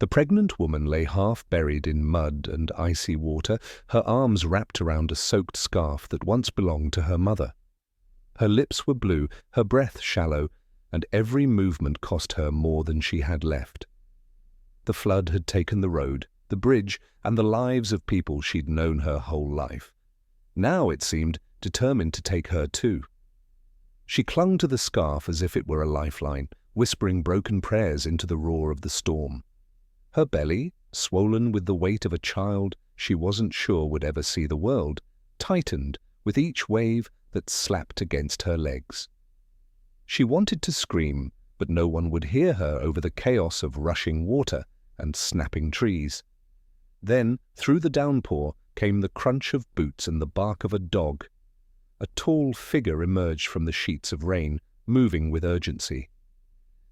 The pregnant woman lay half buried in mud and icy water, her arms wrapped around a soaked scarf that once belonged to her mother. Her lips were blue, her breath shallow, and every movement cost her more than she had left. The flood had taken the road, the bridge, and the lives of people she'd known her whole life. Now, it seemed, determined to take her too. She clung to the scarf as if it were a lifeline, whispering broken prayers into the roar of the storm. Her belly, swollen with the weight of a child she wasn't sure would ever see the world, tightened with each wave that slapped against her legs. She wanted to scream, but no one would hear her over the chaos of rushing water and snapping trees. Then, through the downpour, came the crunch of boots and the bark of a dog. A tall figure emerged from the sheets of rain, moving with urgency.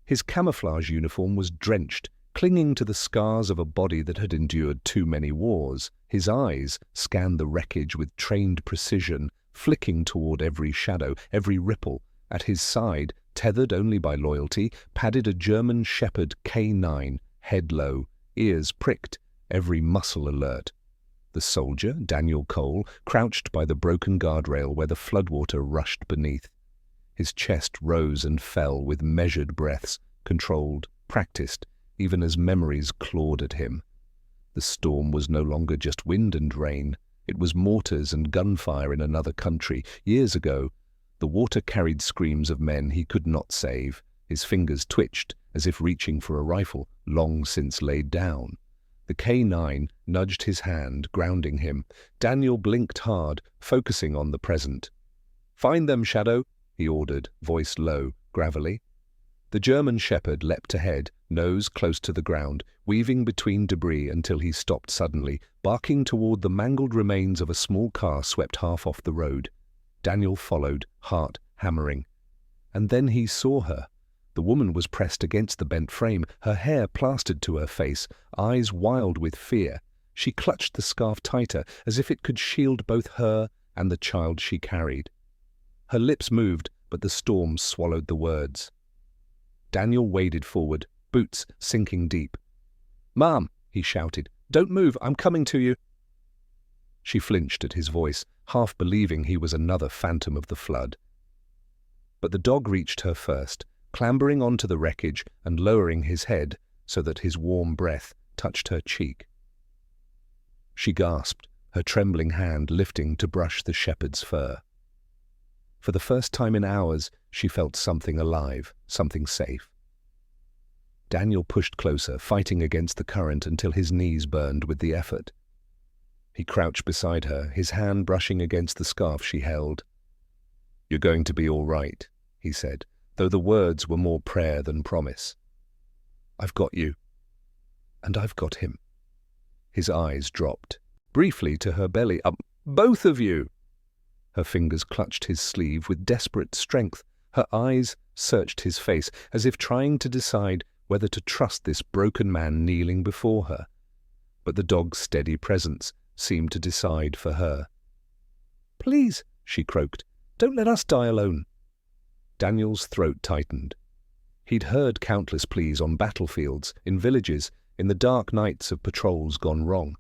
His camouflage uniform was drenched, clinging to the scars of a body that had endured too many wars. His eyes scanned the wreckage with trained precision, flicking toward every shadow, every ripple. At his side, tethered only by loyalty, padded a German shepherd K9, head low, ears pricked, every muscle alert. The soldier, Daniel Cole, crouched by the broken guardrail where the floodwater rushed beneath. His chest rose and fell with measured breaths, controlled, practiced, even as memories clawed at him. The storm was no longer just wind and rain. It was mortars and gunfire in another country. Years ago, the water carried screams of men he could not save. His fingers twitched, as if reaching for a rifle, long since laid down. The K9 nudged his hand, grounding him. Daniel blinked hard, focusing on the present. "Find them, Shadow," he ordered, voice low, gravelly. The German shepherd leapt ahead, nose close to the ground, weaving between debris until he stopped suddenly, barking toward the mangled remains of a small car swept half off the road. Daniel followed, heart hammering. And then he saw her. The woman was pressed against the bent frame, her hair plastered to her face, eyes wild with fear. She clutched the scarf tighter, as if it could shield both her and the child she carried. Her lips moved, but the storm swallowed the words. Daniel waded forward, boots sinking deep. "Mom," he shouted, "don't move, I'm coming to you." She flinched at his voice, half believing he was another phantom of the flood. But the dog reached her first, clambering onto the wreckage and lowering his head so that his warm breath touched her cheek. She gasped, her trembling hand lifting to brush the shepherd's fur. For the first time in hours, she felt something alive, something safe. Daniel pushed closer, fighting against the current until his knees burned with the effort. He crouched beside her, his hand brushing against the scarf she held. "You're going to be all right," he said, though the words were more prayer than promise. "I've got you. And I've got him." His eyes dropped, briefly to her belly. Both of you!" Her fingers clutched his sleeve with desperate strength. Her eyes searched his face, as if trying to decide whether to trust this broken man kneeling before her. But the dog's steady presence seemed to decide for her. "Please," she croaked, "don't let us die alone." Daniel's throat tightened. He'd heard countless pleas on battlefields, in villages, in the dark nights of patrols gone wrong.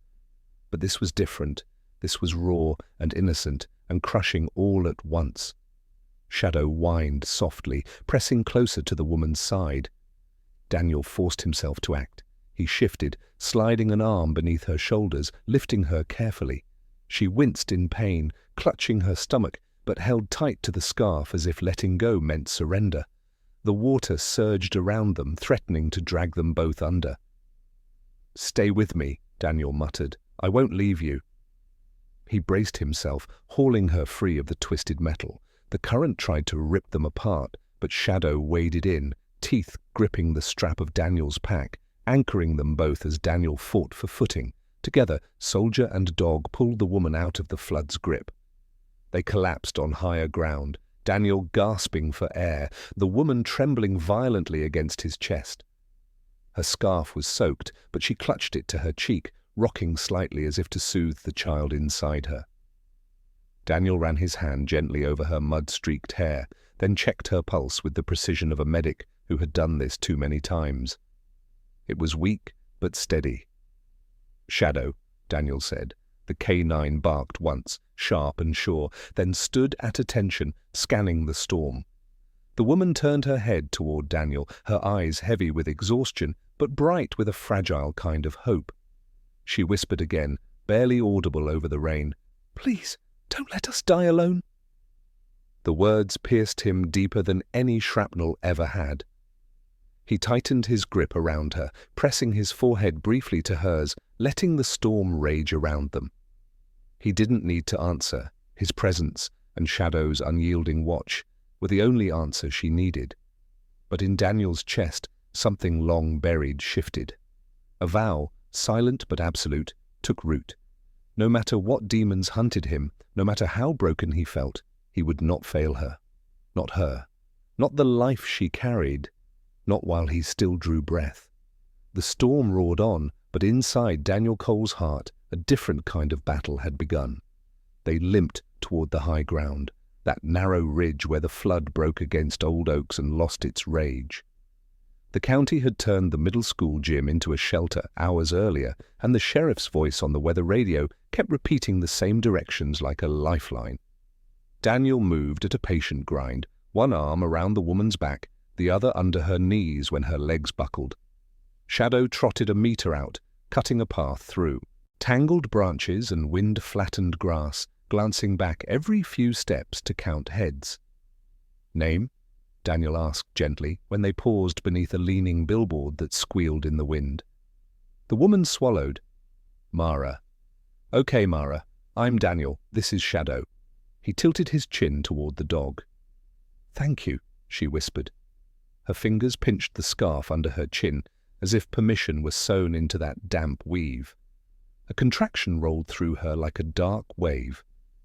But this was different. This was raw and innocent and crushing all at once. Shadow whined softly, pressing closer to the woman's side. Daniel forced himself to act. He shifted, sliding an arm beneath her shoulders, lifting her carefully. She winced in pain, clutching her stomach, but held tight to the scarf as if letting go meant surrender. The water surged around them, threatening to drag them both under. "Stay with me," Daniel muttered. "I won't leave you." He braced himself, hauling her free of the twisted metal. The current tried to rip them apart, but Shadow waded in, teeth gripping the strap of Daniel's pack, anchoring them both as Daniel fought for footing. Together, soldier and dog pulled the woman out of the flood's grip. They collapsed on higher ground, Daniel gasping for air, the woman trembling violently against his chest. Her scarf was soaked, but she clutched it to her cheek, rocking slightly as if to soothe the child inside her. Daniel ran his hand gently over her mud-streaked hair, then checked her pulse with the precision of a medic who had done this too many times. It was weak, but steady. "Shadow," Daniel said. The K9 barked once, sharp and sure, then stood at attention, scanning the storm. The woman turned her head toward Daniel, her eyes heavy with exhaustion, but bright with a fragile kind of hope. She whispered again, barely audible over the rain, "Please, don't let us die alone." The words pierced him deeper than any shrapnel ever had. He tightened his grip around her, pressing his forehead briefly to hers, letting the storm rage around them. He didn't need to answer. His presence and Shadow's unyielding watch were the only answer she needed. But in Daniel's chest, something long buried shifted. A vow, silent but absolute, took root. No matter what demons hunted him, no matter how broken he felt, he would not fail her. Not her. Not the life she carried. Not while he still drew breath. The storm roared on, but inside Daniel Cole's heart, a different kind of battle had begun. They limped toward the high ground, that narrow ridge where the flood broke against old oaks and lost its rage. The county had turned the middle school gym into a shelter hours earlier, and the sheriff's voice on the weather radio kept repeating the same directions like a lifeline. Daniel moved at a patient grind, one arm around the woman's back, the other under her knees when her legs buckled. Shadow trotted a meter out, cutting a path through. Tangled branches and wind-flattened grass, glancing back every few steps to count heads. "Name?" Daniel asked gently when they paused beneath a leaning billboard that squealed in the wind. The woman swallowed. "Mara." "Okay, Mara. I'm Daniel. This is Shadow." He tilted his chin toward the dog. "Thank you," she whispered. Her fingers pinched the scarf under her chin, as if permission were sewn into that damp weave. A contraction rolled through her like a dark wave.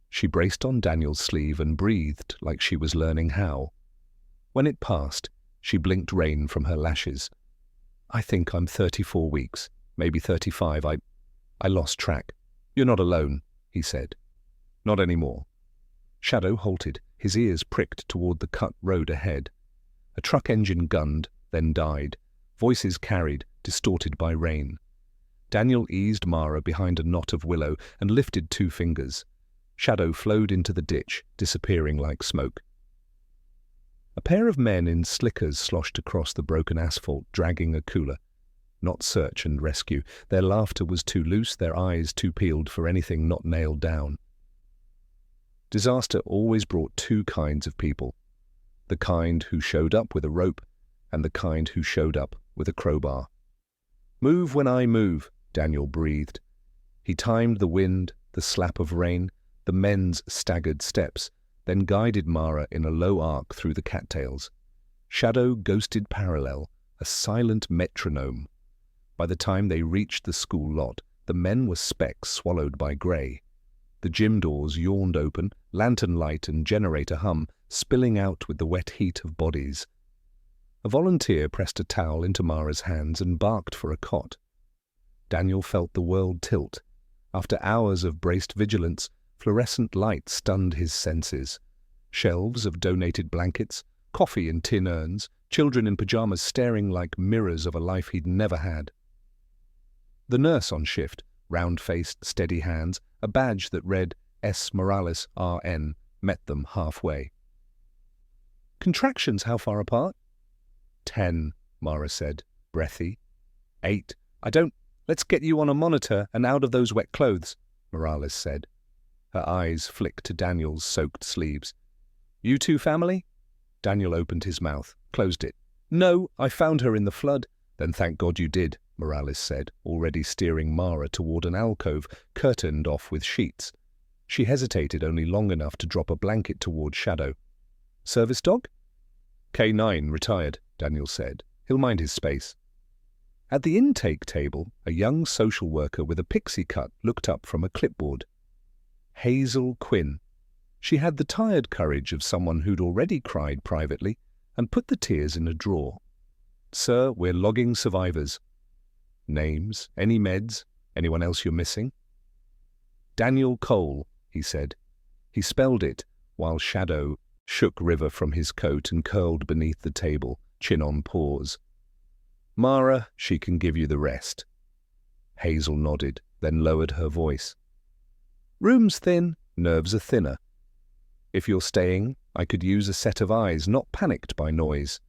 She braced on Daniel's sleeve and breathed like she was learning how. When it passed, she blinked rain from her lashes. "I think I'm 34 weeks, maybe 35. I lost track." "You're not alone," he said. "Not anymore." Shadow halted, his ears pricked toward the cut road ahead. A truck engine gunned, then died. Voices carried, distorted by rain. Daniel eased Mara behind a knot of willow and lifted 2 fingers. Shadow flowed into the ditch, disappearing like smoke. A pair of men in slickers sloshed across the broken asphalt, dragging a cooler. Not search and rescue. Their laughter was too loose, their eyes too peeled for anything not nailed down. Disaster always brought 2 kinds of people. The kind who showed up with a rope, and the kind who showed up with a crowbar. "Move when I move," Daniel breathed. He timed the wind, the slap of rain, the men's staggered steps, then guided Mara in a low arc through the cattails. Shadow ghosted parallel, a silent metronome. By the time they reached the school lot, the men were specks swallowed by grey. The gym doors yawned open, lantern light and generator hum, spilling out with the wet heat of bodies. A volunteer pressed a towel into Mara's hands and barked for a cot. Daniel felt the world tilt. After hours of braced vigilance, fluorescent light stunned his senses. Shelves of donated blankets, coffee in tin urns, children in pajamas staring like mirrors of a life he'd never had. The nurse on shift, round-faced, steady hands, a badge that read S. Morales, RN, met them halfway. "Contractions how far apart?" 10, Mara said, breathy. 8. Let's get you on a monitor and out of those wet clothes, Morales said. Her eyes flicked to Daniel's soaked sleeves. "You 2 family?" Daniel opened his mouth, closed it. "No, I found her in the flood." "Then thank God you did," Morales said, already steering Mara toward an alcove curtained off with sheets. She hesitated only long enough to drop a blanket toward Shadow. "Service dog?" "K9 retired," Daniel said. "He'll mind his space." At the intake table, a young social worker with a pixie cut looked up from a clipboard. Hazel Quinn. She had the tired courage of someone who'd already cried privately and put the tears in a drawer. "Sir, we're logging survivors." "Names? Any meds? Anyone else you're missing?" "Daniel Cole," he said. He spelled it while Shadow shook River from his coat and curled beneath the table, chin on paws. "Mara, she can give you the rest." Hazel nodded, then lowered her voice. Room's thin, nerves are thinner. If you're staying, I could use a set of eyes, not panicked by noise.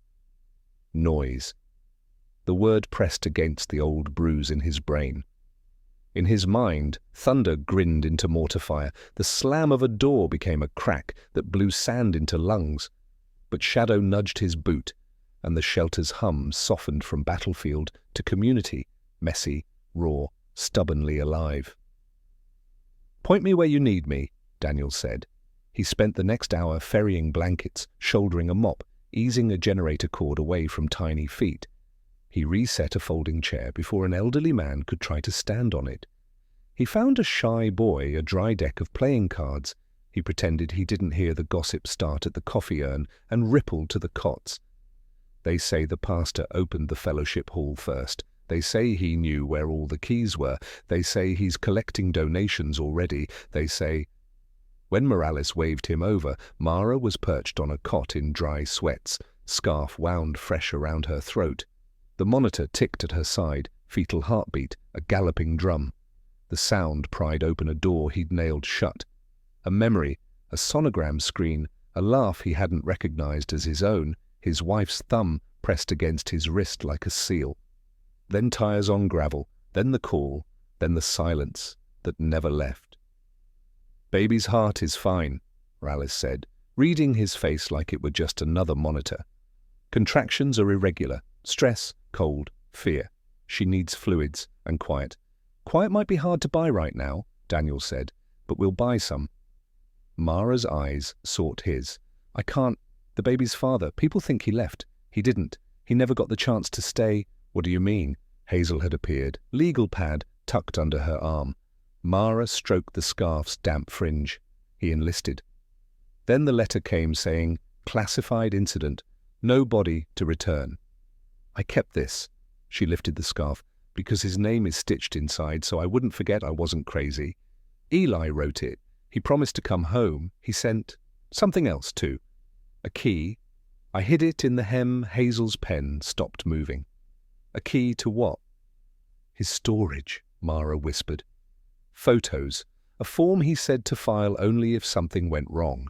Noise. The word pressed against the old bruise in his brain. In his mind, thunder grinned into mortar. The slam of a door became a crack that blew sand into lungs. But Shadow nudged his boot, and the shelter's hum softened from battlefield to community, messy, raw, stubbornly alive. Point me where you need me, Daniel said. He spent the next hour ferrying blankets, shouldering a mop, easing a generator cord away from tiny feet. He reset a folding chair before an elderly man could try to stand on it. He found a shy boy a dry deck of playing cards. He pretended he didn't hear the gossip start at the coffee urn and rippled to the cots. They say the pastor opened the fellowship hall first. They say he knew where all the keys were. They say he's collecting donations already. They say... When Morales waved him over, Mara was perched on a cot in dry sweats, scarf wound fresh around her throat. The monitor ticked at her side, fetal heartbeat, a galloping drum. The sound pried open a door he'd nailed shut. A memory, a sonogram screen, a laugh he hadn't recognized as his own, his wife's thumb pressed against his wrist like a seal. Then tires on gravel, then the call, then the silence that never left. Baby's heart is fine, Morales said, reading his face like it were just another monitor. Contractions are irregular. Stress, cold, fear. She needs fluids and quiet. Quiet might be hard to buy right now, Daniel said, but we'll buy some. Mara's eyes sought his. I can't. The baby's father. People think he left. He didn't. He never got the chance to stay. What do you mean? Hazel had appeared, legal pad tucked under her arm. Mara stroked the scarf's damp fringe. He enlisted. Then the letter came saying, classified incident, no body to return. I kept this, she lifted the scarf, because his name is stitched inside so I wouldn't forget I wasn't crazy. Eli wrote it. He promised to come home. He sent something else too. A key. I hid it in the hem. Hazel's pen stopped moving. A key to what? His storage, Mara whispered. Photos. A form he said to file only if something went wrong.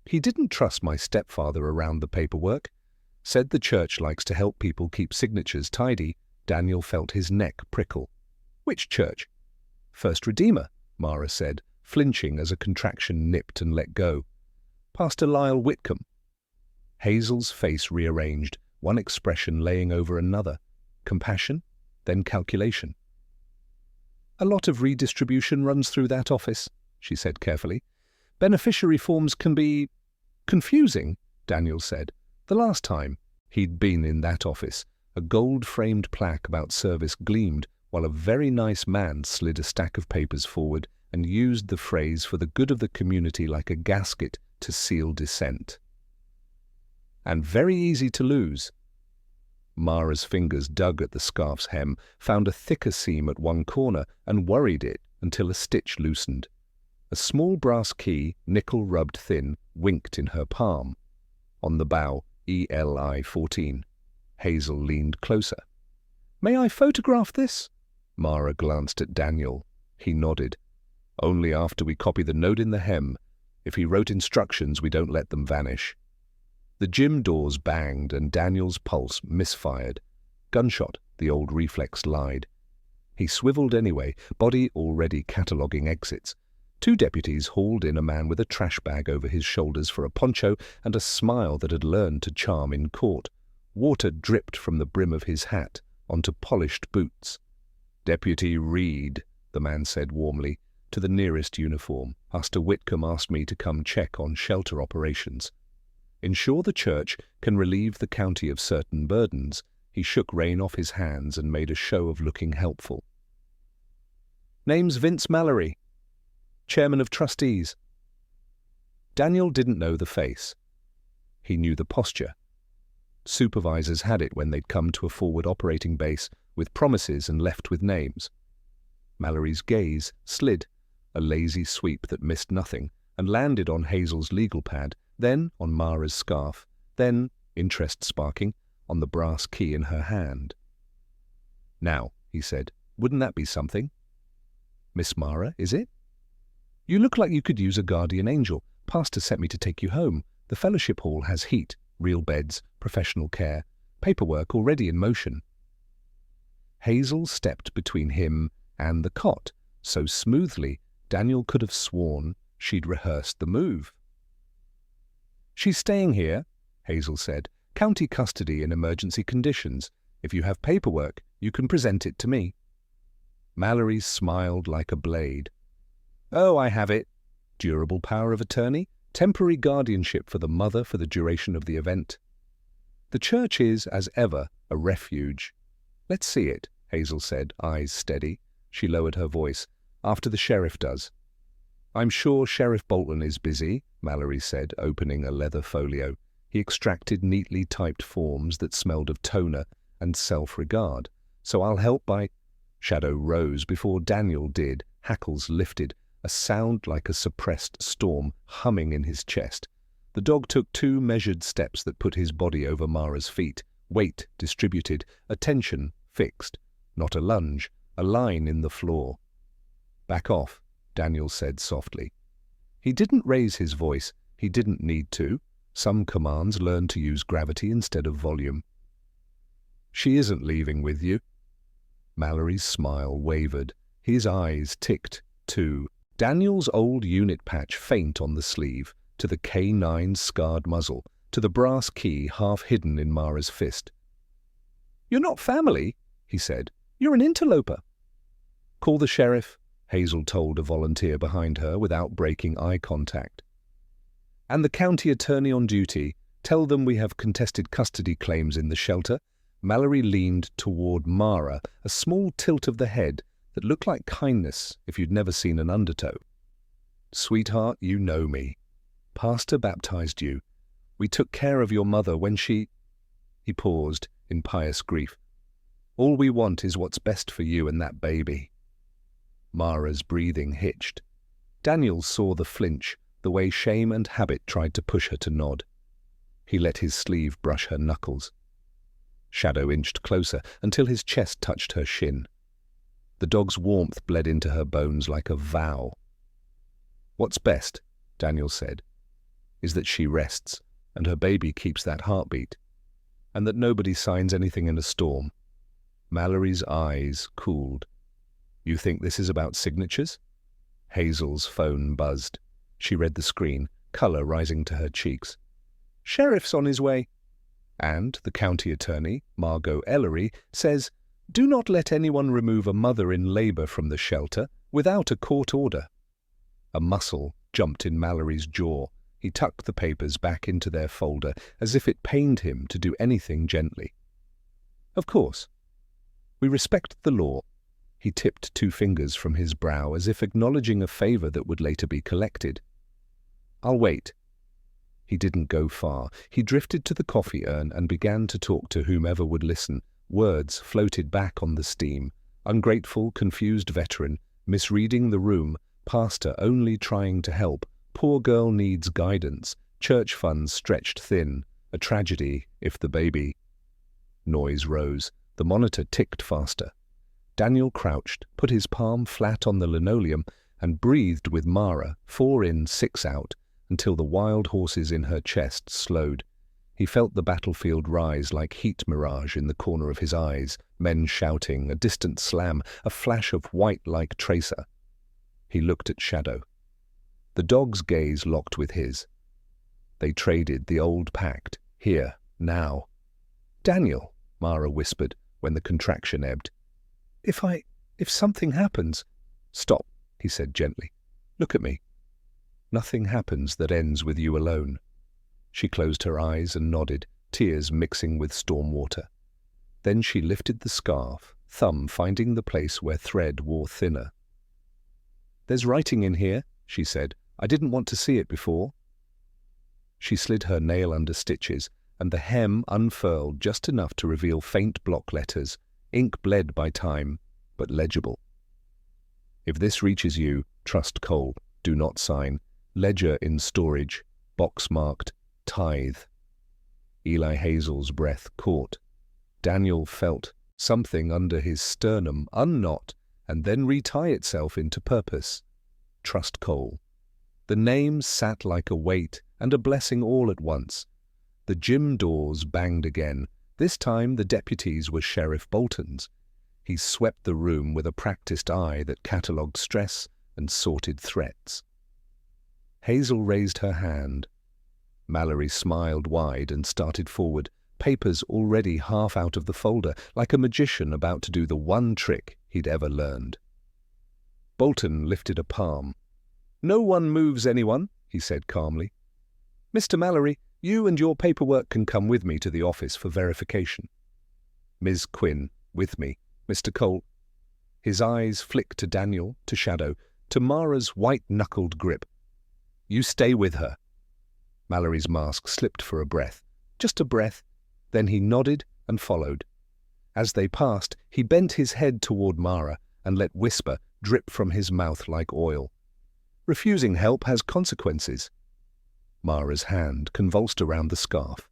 He didn't trust my stepfather around the paperwork. Said the church likes to help people keep signatures tidy. Daniel felt his neck prickle. Which church? First Redeemer, Mara said, flinching as a contraction nipped and let go. Pastor Lyle Whitcomb. Hazel's face rearranged, one expression laying over another. Compassion, then calculation. A lot of redistribution runs through that office, she said carefully. Beneficiary forms can be confusing, Daniel said. The last time he'd been in that office, a gold-framed plaque about service gleamed while a very nice man slid a stack of papers forward and used the phrase for the good of the community like a gasket to seal dissent. And very easy to lose. Mara's fingers dug at the scarf's hem, found a thicker seam at one corner and worried it until a stitch loosened. A small brass key, nickel-rubbed thin, winked in her palm. On the bow, ELI 14. Hazel leaned closer. May I photograph this? Mara glanced at Daniel. He nodded. Only after we copy the note in the hem. If he wrote instructions, we don't let them vanish. The gym doors banged and Daniel's pulse misfired. Gunshot, the old reflex lied. He swiveled anyway, body already cataloguing exits. 2 deputies hauled in a man with a trash bag over his shoulders for a poncho and a smile that had learned to charm in court. Water dripped from the brim of his hat onto polished boots. Deputy Reed, the man said warmly, to the nearest uniform. Pastor Whitcomb asked me to come check on shelter operations. Ensure the church can relieve the county of certain burdens. He shook rain off his hands and made a show of looking helpful. Name's Vince Mallory, Chairman of Trustees. Daniel didn't know the face. He knew the posture. Supervisors had it when they'd come to a forward operating base with promises and left with names. Mallory's gaze slid, a lazy sweep that missed nothing, and landed on Hazel's legal pad, then on Mara's scarf, then, interest sparking, on the brass key in her hand. Now, he said, Wouldn't that be something? Miss Mara, is it? You look like you could use a guardian angel. Pastor sent me to take you home. The fellowship hall has heat, real beds, professional care, paperwork already in motion. Hazel stepped between him and the cot so smoothly Daniel could have sworn she'd rehearsed the move. She's staying here, Hazel said. County custody in emergency conditions. If you have paperwork, you can present it to me. Mallory smiled like a blade. Oh, I have it. Durable power of attorney, temporary guardianship for the mother for the duration of the event. The church is, as ever, a refuge. Let's see it, Hazel said, eyes steady. She lowered her voice. After the sheriff does. I'm sure Sheriff Bolton is busy, Mallory said, opening a leather folio. He extracted neatly typed forms that smelled of toner and self-regard. So I'll help by... Shadow rose before Daniel did, hackles lifted, a sound like a suppressed storm humming in his chest. The dog took 2 measured steps that put his body over Mara's feet, weight distributed, attention fixed. Not a lunge, a line in the floor. Back off, Daniel said softly. He didn't raise his voice. He didn't need to. Some commands learn to use gravity instead of volume. She isn't leaving with you. Mallory's smile wavered. His eyes ticked, too. Daniel's old unit patch faint on the sleeve, to the K9's scarred muzzle, to the brass key half hidden in Mara's fist. You're not family, he said. You're an interloper. Call the sheriff, Hazel told a volunteer behind her without breaking eye contact. And the county attorney on duty. Tell them we have contested custody claims in the shelter. Mallory leaned toward Mara, a small tilt of the head that looked like kindness if you'd never seen an undertow. Sweetheart, you know me. Pastor baptized you. We took care of your mother when she... He paused in pious grief. All we want is what's best for you and that baby. Mara's breathing hitched. Daniel saw the flinch, the way shame and habit tried to push her to nod. He let his sleeve brush her knuckles. Shadow inched closer until his chest touched her shin. The dog's warmth bled into her bones like a vow. What's best, Daniel said, is that she rests and her baby keeps that heartbeat, and that nobody signs anything in a storm. Mallory's eyes cooled. You think this is about signatures? Hazel's phone buzzed. She read the screen, color rising to her cheeks. Sheriff's on his way. And the county attorney, Margot Ellery, says, do not let anyone remove a mother in labor from the shelter without a court order. A muscle jumped in Mallory's jaw. He tucked the papers back into their folder as if it pained him to do anything gently. Of course. We respect the law. He tipped 2 fingers from his brow as if acknowledging a favor that would later be collected. I'll wait. He didn't go far. He drifted to the coffee urn and began to talk to whomever would listen. Words floated back on the steam. Ungrateful, confused veteran, misreading the room, pastor only trying to help, poor girl needs guidance, church funds stretched thin, a tragedy if the baby... Noise rose. The monitor ticked faster. Daniel crouched, put his palm flat on the linoleum, and breathed with Mara, 4 in, 6 out, until the wild horses in her chest slowed. He felt the battlefield rise like heat mirage in the corner of his eyes, men shouting, a distant slam, a flash of white like tracer. He looked at Shadow. The dog's gaze locked with his. They traded the old pact, here, now. Daniel, Mara whispered when the contraction ebbed. If something happens... Stop, he said gently. Look at me. Nothing happens that ends with you alone. She closed her eyes and nodded, tears mixing with storm water. Then she lifted the scarf, thumb finding the place where thread wore thinner. There's writing in here, she said. I didn't want to see it before. She slid her nail under stitches, and the hem unfurled just enough to reveal faint block letters, ink bled by time, but legible. If this reaches you, trust Cole. Do not sign. Ledger in storage. Box marked. Tithe. Eli Hazel's breath caught. Daniel felt Something under his sternum unknot and then retie itself into purpose. Trust Cole. The name sat like a weight and a blessing all at once. The gym doors banged again. This time the deputies were Sheriff Bolton's. He swept the room with a practiced eye that catalogued stress and sorted threats. Hazel raised her hand. Mallory smiled wide and started forward, papers already half out of the folder, like a magician about to do the one trick he'd ever learned. Bolton lifted a palm. "No one moves anyone," he said calmly. "Mr. Mallory, you and your paperwork can come with me to the office for verification." "Ms. Quinn, with me. Mr. Cole." His eyes flicked to Daniel, to Shadow, to Mara's white-knuckled grip. "You stay with her." Mallory's mask slipped for a breath. Just a breath. Then he nodded and followed. As they passed, he bent his head toward Mara and let whisper drip from his mouth like oil. "Refusing help has consequences." Mara's hand convulsed around the scarf.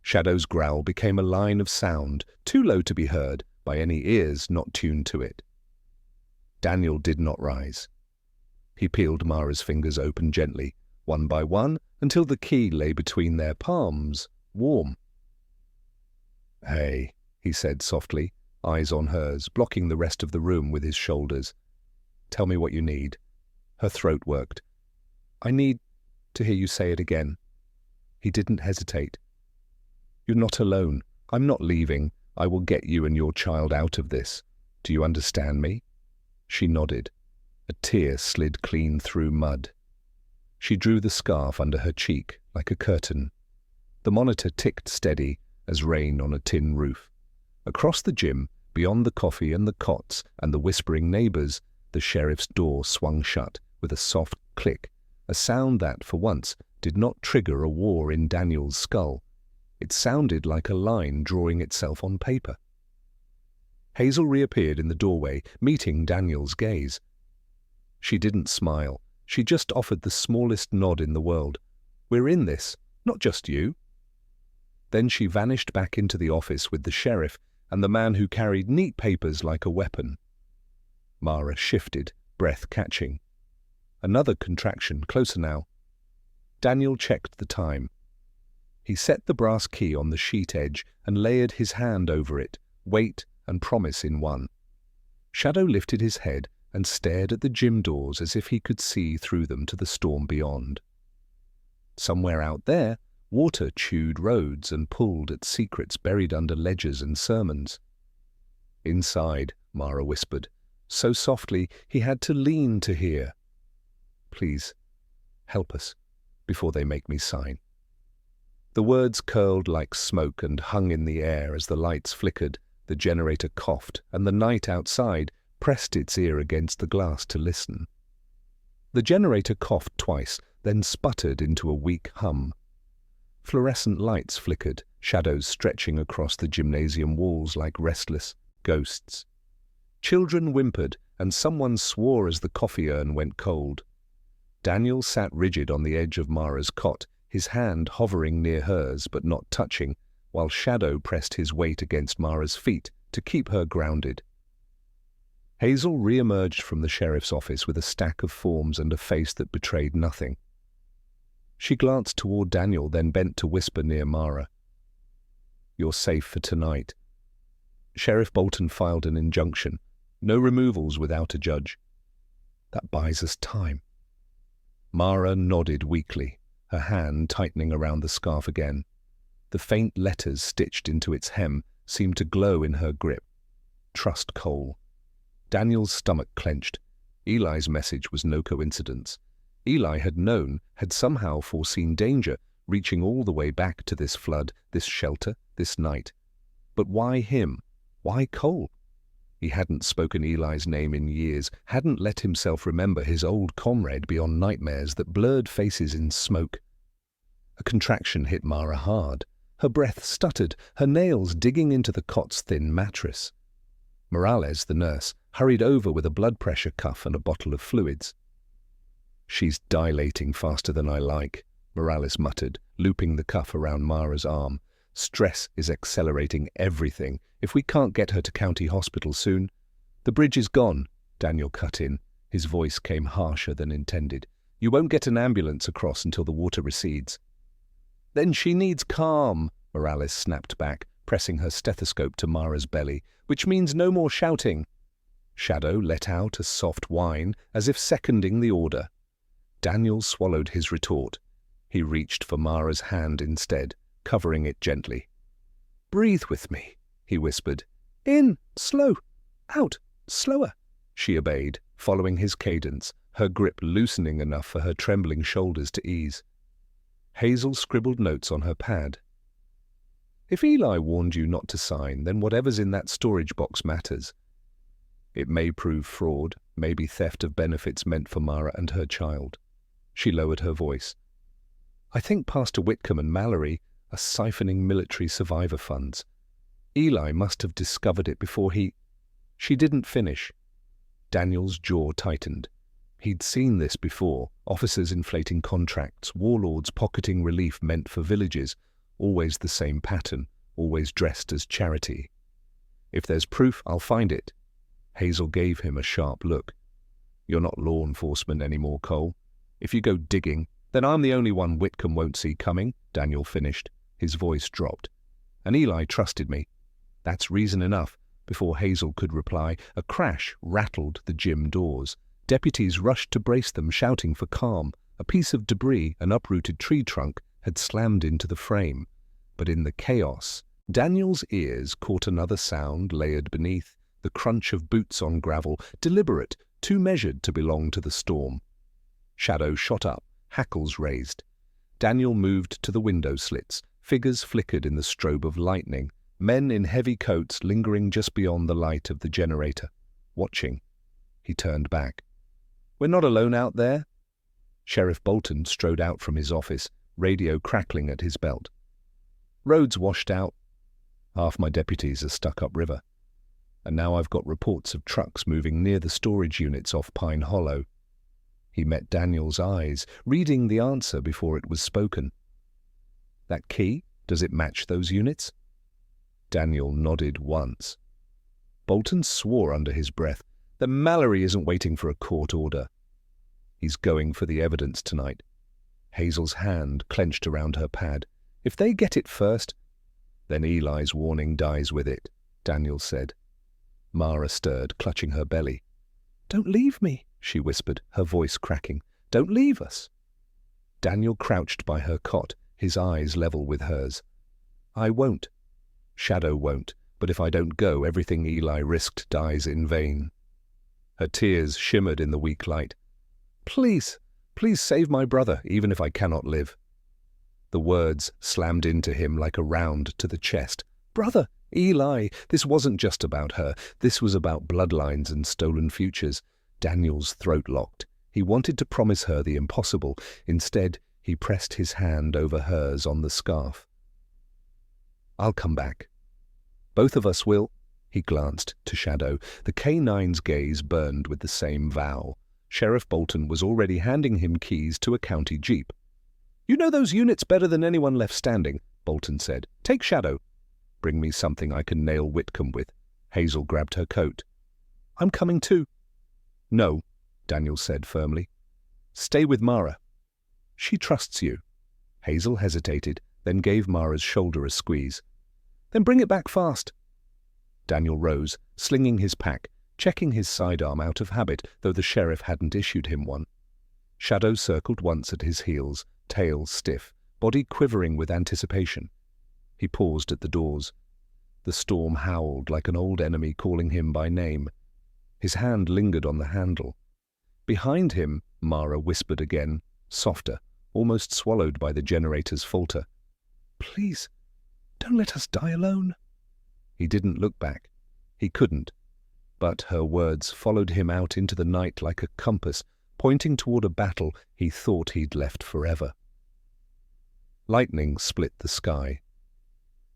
Shadow's growl became a line of sound, too low to be heard by any ears not tuned to it. Daniel did not rise. He peeled Mara's fingers open gently, one by one, until the key lay between their palms, warm. "Hey," he said softly, eyes on hers, blocking the rest of the room with his shoulders. "Tell me what you need." Her throat worked. "I need to hear you say it again." He didn't hesitate. "You're not alone. I'm not leaving. I will get you and your child out of this. Do you understand me?" She nodded. A tear slid clean through mud. She drew the scarf under her cheek like a curtain. The monitor ticked steady as rain on a tin roof. Across the gym, beyond the coffee and the cots and the whispering neighbors, the sheriff's door swung shut with a soft click, a sound that, for once, did not trigger a war in Daniel's skull. It sounded like a line drawing itself on paper. Hazel reappeared in the doorway, meeting Daniel's gaze. She didn't smile. She just offered the smallest nod in the world. "We're in this, not just you." Then she vanished back into the office with the sheriff and the man who carried neat papers like a weapon. Mara shifted, breath catching. Another contraction, closer now. Daniel checked the time. He set the brass key on the sheet edge and layered his hand over it, weight and promise in one. Shadow lifted his head and stared at the gym doors as if he could see through them to the storm beyond. Somewhere out there, water chewed roads and pulled at secrets buried under ledgers and sermons. "Inside," Mara whispered, so softly he had to lean to hear. "Please, help us, before they make me sign." The words curled like smoke and hung in the air as the lights flickered, the generator coughed, and the night outside pressed its ear against the glass to listen. The generator coughed twice, then sputtered into a weak hum. Fluorescent lights flickered, shadows stretching across the gymnasium walls like restless ghosts. Children whimpered, and someone swore as the coffee urn went cold. Daniel sat rigid on the edge of Mara's cot, his hand hovering near hers but not touching, while Shadow pressed his weight against Mara's feet to keep her grounded. Hazel re-emerged from the sheriff's office with a stack of forms and a face that betrayed nothing. She glanced toward Daniel, then bent to whisper near Mara. "You're safe for tonight." Sheriff Bolton filed an injunction. No removals without a judge. "That buys us time." Mara nodded weakly, her hand tightening around the scarf again. The faint letters stitched into its hem seemed to glow in her grip. Trust Cole. Daniel's stomach clenched. Eli's message was no coincidence. Eli had known, had somehow foreseen danger, reaching all the way back to this flood, this shelter, this night. But why him? Why Cole? He hadn't spoken Eli's name in years, hadn't let himself remember his old comrade beyond nightmares that blurred faces in smoke. A contraction hit Mara hard. Her breath stuttered, her nails digging into the cot's thin mattress. Morales, the nurse, hurried over with a blood pressure cuff and a bottle of fluids. "She's dilating faster than I like," Morales muttered, looping the cuff around Mara's arm. Stress is accelerating everything. If we can't get her to county hospital soon—" "The bridge is gone," Daniel cut in. His voice came harsher than intended. "You won't get an ambulance across until the water recedes." "Then she needs calm," Morales snapped back, pressing her stethoscope to Mara's belly, "which means no more shouting." Shadow let out a soft whine, as if seconding the order. Daniel swallowed his retort. He reached for Mara's hand instead, covering it gently. "Breathe with me," he whispered. "In, slow, out, slower." She obeyed, following his cadence, her grip loosening enough for her trembling shoulders to ease. Hazel scribbled notes on her pad. "If Eli warned you not to sign, then whatever's in that storage box matters. It may prove fraud, maybe theft of benefits meant for Mara and her child." She lowered her voice. "I think Pastor Whitcomb and Mallory are siphoning military survivor funds. Eli must have discovered it before he—" She didn't finish. Daniel's jaw tightened. He'd seen this before, officers inflating contracts, warlords pocketing relief meant for villages, always the same pattern, always dressed as charity. "If there's proof, I'll find it." Hazel gave him a sharp look. "You're not law enforcement anymore, Cole. If you go digging, then I'm the only one Whitcomb won't see coming," Daniel finished. His voice dropped. "And Eli trusted me. That's reason enough." Before Hazel could reply, a crash rattled the gym doors. Deputies rushed to brace them, shouting for calm. A piece of debris, an uprooted tree trunk, had slammed into the frame. But in the chaos, Daniel's ears caught another sound layered beneath, the crunch of boots on gravel, deliberate, too measured to belong to the storm. Shadow shot up, hackles raised. Daniel moved to the window slits. Figures flickered in the strobe of lightning. Men in heavy coats lingering just beyond the light of the generator, watching. He turned back. "We're not alone out there." Sheriff Bolton strode out from his office, radio crackling at his belt. "Roads washed out. Half my deputies are stuck upriver. And now I've got reports of trucks moving near the storage units off Pine Hollow." He met Daniel's eyes, reading the answer before it was spoken. "That key, does it match those units?" Daniel nodded once. Bolton swore under his breath that Mallory isn't waiting for a court order. He's going for the evidence tonight. Hazel's hand clenched around her pad. "If they get it first—" "Then Eli's warning dies with it," Daniel said. Mara stirred, clutching her belly. "Don't leave me," she whispered, her voice cracking. "Don't leave us." Daniel crouched by her cot, his eyes level with hers. "I won't. Shadow won't, but if I don't go, everything Eli risked dies in vain." Her tears shimmered in the weak light. "Please, please save my brother, even if I cannot live." The words slammed into him like a round to the chest. Brother, Eli, this wasn't just about her. This was about bloodlines and stolen futures. Daniel's throat locked. He wanted to promise her the impossible. Instead, he pressed his hand over hers on the scarf. "I'll come back. Both of us will." He glanced to Shadow. The K-9's gaze burned with the same vow. Sheriff Bolton was already handing him keys to a county jeep. "You know those units better than anyone left standing," Bolton said. "Take Shadow." "Bring me something I can nail Whitcomb with." Hazel grabbed her coat. "I'm coming too." "No," Daniel said firmly. "Stay with Mara. She trusts you." Hazel hesitated, then gave Mara's shoulder a squeeze. "Then bring it back fast." Daniel rose, slinging his pack, checking his sidearm out of habit, though the sheriff hadn't issued him one. Shadow circled once at his heels, tail stiff, body quivering with anticipation. He paused at the doors. The storm howled like an old enemy calling him by name. His hand lingered on the handle. Behind him, Mara whispered again, softer, almost swallowed by the generator's falter. "Please, don't let us die alone." He didn't look back. He couldn't. But her words followed him out into the night like a compass, pointing toward a battle he thought he'd left forever. Lightning split the sky.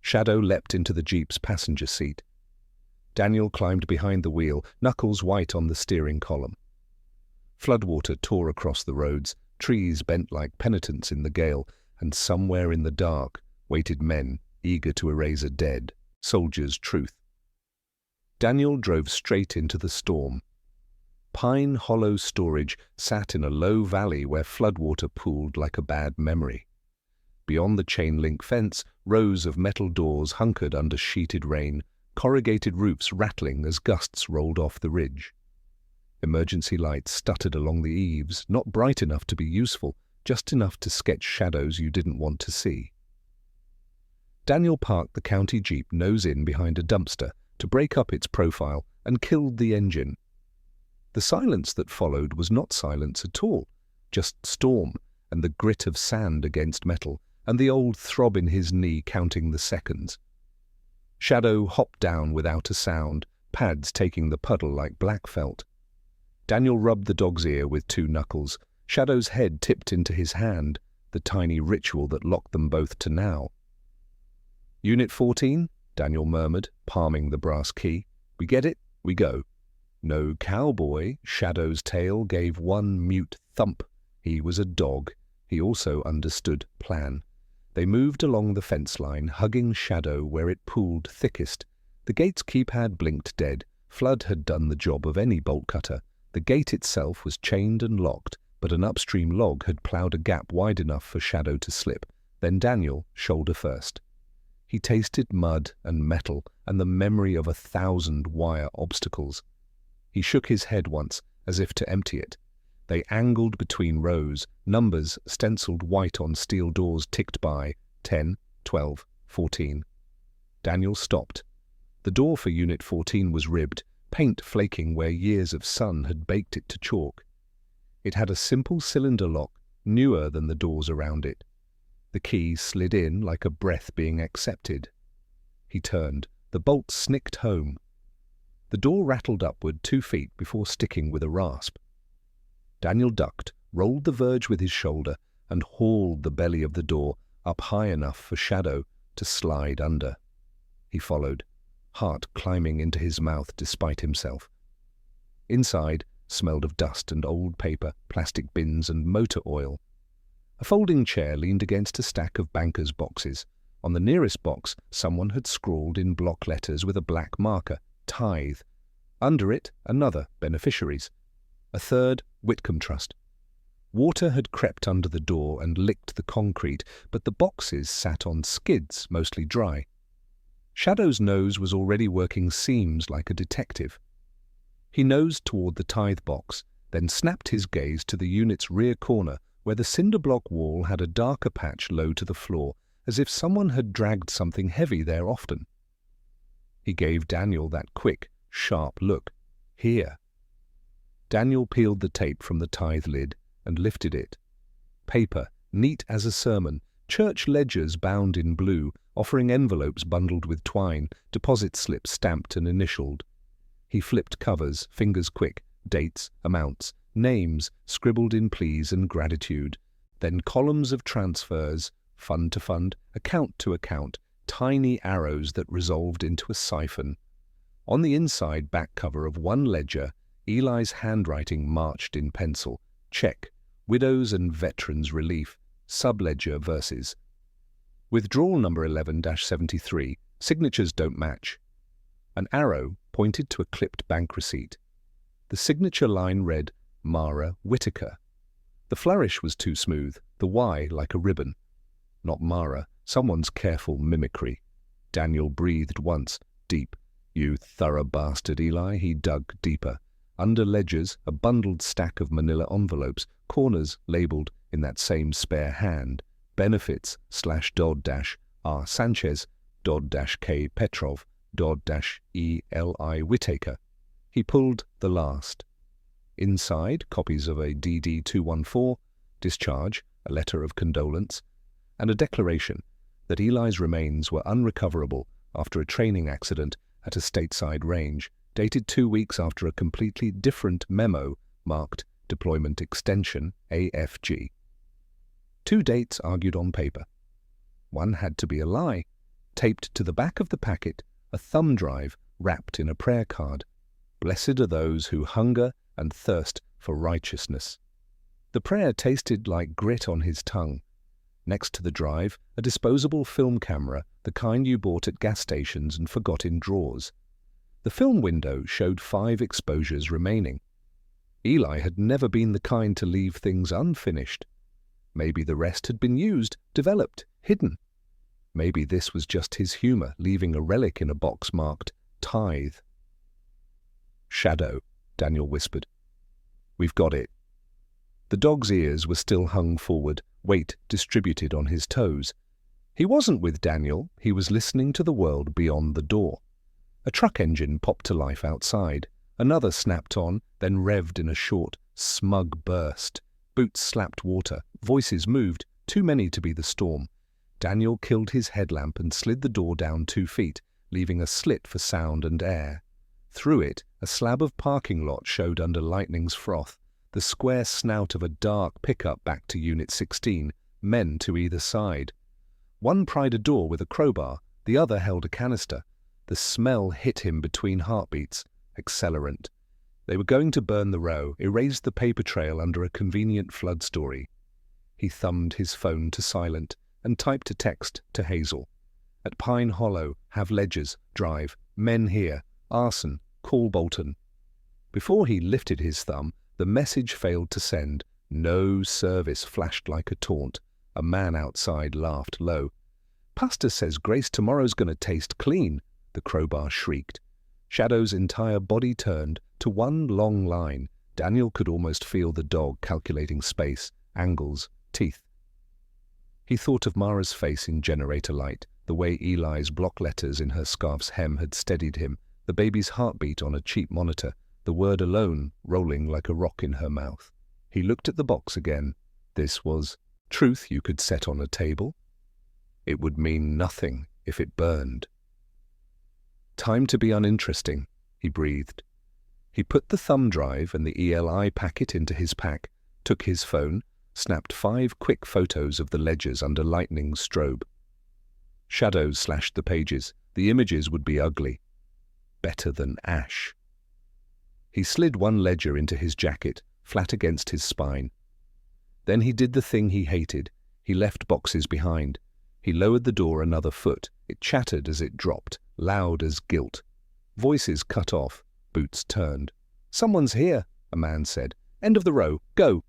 Shadow leapt into the jeep's passenger seat. Daniel climbed behind the wheel, knuckles white on the steering column. Floodwater tore across the roads, trees bent like penitents in the gale, and somewhere in the dark waited men eager to erase a dead soldier's truth. Daniel drove straight into the storm. Pine Hollow Storage sat in a low valley where floodwater pooled like a bad memory. Beyond the chain-link fence, rows of metal doors hunkered under sheeted rain, corrugated roofs rattling as gusts rolled off the ridge. Emergency lights stuttered along the eaves, not bright enough to be useful, just enough to sketch shadows you didn't want to see. Daniel parked the county jeep nose in behind a dumpster to break up its profile and killed the engine. The silence that followed was not silence at all, just storm and the grit of sand against metal and the old throb in his knee counting the seconds. Shadow hopped down without a sound, pads taking the puddle like black felt. Daniel rubbed the dog's ear with 2 knuckles. Shadow's head tipped into his hand, the tiny ritual that locked them both to now. "Unit 14, Daniel murmured, palming the brass key. "We get it, we go." No cowboy, Shadow's tail gave one mute thump. He was a dog. He also understood plan. They moved along the fence line, hugging Shadow where it pooled thickest. The gate's keypad blinked dead. Flood had done the job of any bolt cutter. The gate itself was chained and locked, but an upstream log had ploughed a gap wide enough for Shadow to slip. Then Daniel, shoulder first. He tasted mud and metal and the memory of 1,000 wire obstacles. He shook his head once, as if to empty it. They angled between rows. Numbers stenciled white on steel doors ticked by. 10, 12, 14. Daniel stopped. The door for Unit 14 was ribbed, paint flaking where years of sun had baked it to chalk. It had a simple cylinder lock, newer than the doors around it. The key slid in like a breath being accepted. He turned. The bolt snicked home. The door rattled upward 2 feet before sticking with a rasp. Daniel ducked, rolled the verge with his shoulder, and hauled the belly of the door up high enough for Shadow to slide under. He followed, heart climbing into his mouth despite himself. Inside smelled of dust and old paper, plastic bins and motor oil. A folding chair leaned against a stack of bankers' boxes. On the nearest box, someone had scrawled in block letters with a black marker, "Tithe." Under it, another, "Beneficiaries." A third, "Whitcomb Trust." Water had crept under the door and licked the concrete, but the boxes sat on skids, mostly dry. Shadow's nose was already working seams like a detective. He nosed toward the tithe box, then snapped his gaze to the unit's rear corner, where the cinder block wall had a darker patch low to the floor, as if someone had dragged something heavy there often. He gave Daniel that quick, sharp look. "Here." Daniel peeled the tape from the tithe lid and lifted it. Paper, neat as a sermon, church ledgers bound in blue, offering envelopes bundled with twine, deposit slips stamped and initialed. He flipped covers, fingers quick, dates, amounts, names scribbled in pleas and gratitude, then columns of transfers, fund to fund, account to account, tiny arrows that resolved into a siphon. On the inside back cover of one ledger, Eli's handwriting marched in pencil. Check, Widows and Veterans Relief, Subledger verses. Withdrawal number 11-73, signatures don't match. An arrow pointed to a clipped bank receipt. The signature line read, Mara Whitaker. The flourish was too smooth, the Y like a ribbon. Not Mara, someone's careful mimicry. Daniel breathed once, deep. "You thorough bastard, Eli." He dug deeper. Under ledgers, a bundled stack of manila envelopes, corners labeled in that same spare hand, benefits /Dodd-R Sanchez, Dodd-K Petrov, Dodd-Eli Whitaker. He pulled the last. Inside, copies of a DD 214, discharge, a letter of condolence, and a declaration that Eli's remains were unrecoverable after a training accident at a stateside range, dated 2 weeks after a completely different memo marked Deployment Extension AFG. 2 dates argued on paper. One had to be a lie. Taped to the back of the packet, a thumb drive wrapped in a prayer card. "Blessed are those who hunger and thirst for righteousness." The prayer tasted like grit on his tongue. Next to the drive, a disposable film camera, the kind you bought at gas stations and forgot in drawers. The film window showed 5 exposures remaining. Eli had never been the kind to leave things unfinished. Maybe the rest had been used, developed, hidden. Maybe this was just his humor, leaving a relic in a box marked tithe. "Shadow," Daniel whispered. "We've got it." The dog's ears were still hung forward, weight distributed on his toes. He wasn't with Daniel, he was listening to the world beyond the door. A truck engine popped to life outside. Another snapped on, then revved in a short, smug burst. Boots slapped water, voices moved, too many to be the storm. Daniel killed his headlamp and slid the door down 2 feet, leaving a slit for sound and air. Through it, a slab of parking lot showed under lightning's froth, the square snout of a dark pickup back to Unit 16, men to either side. One pried a door with a crowbar, the other held a canister. The smell hit him between heartbeats. Accelerant. They were going to burn the row, erase the paper trail under a convenient flood story. He thumbed his phone to silent and typed a text to Hazel. "At Pine Hollow, have ledgers, drive, men here, arson, call Bolton." Before he lifted his thumb, the message failed to send. "No service" flashed like a taunt. A man outside laughed low. "Pastor says Grace tomorrow's gonna taste clean," the crowbar shrieked. Shadow's entire body turned to one long line. Daniel could almost feel the dog calculating space, angles, teeth. He thought of Mara's face in generator light, the way Eli's block letters in her scarf's hem had steadied him, the baby's heartbeat on a cheap monitor, the word alone rolling like a rock in her mouth. He looked at the box again. This was truth you could set on a table. It would mean nothing if it burned. "Time to be uninteresting," he breathed. He put the thumb drive and the ELI packet into his pack, took his phone, snapped 5 quick photos of the ledgers under lightning's strobe. Shadows slashed the pages. The images would be ugly. Better than ash. He slid one ledger into his jacket, flat against his spine. Then he did the thing he hated. He left boxes behind. He lowered the door another foot. It chattered as it dropped, loud as guilt. Voices cut off. Boots turned. "Someone's here," a man said. "End of the row. Go."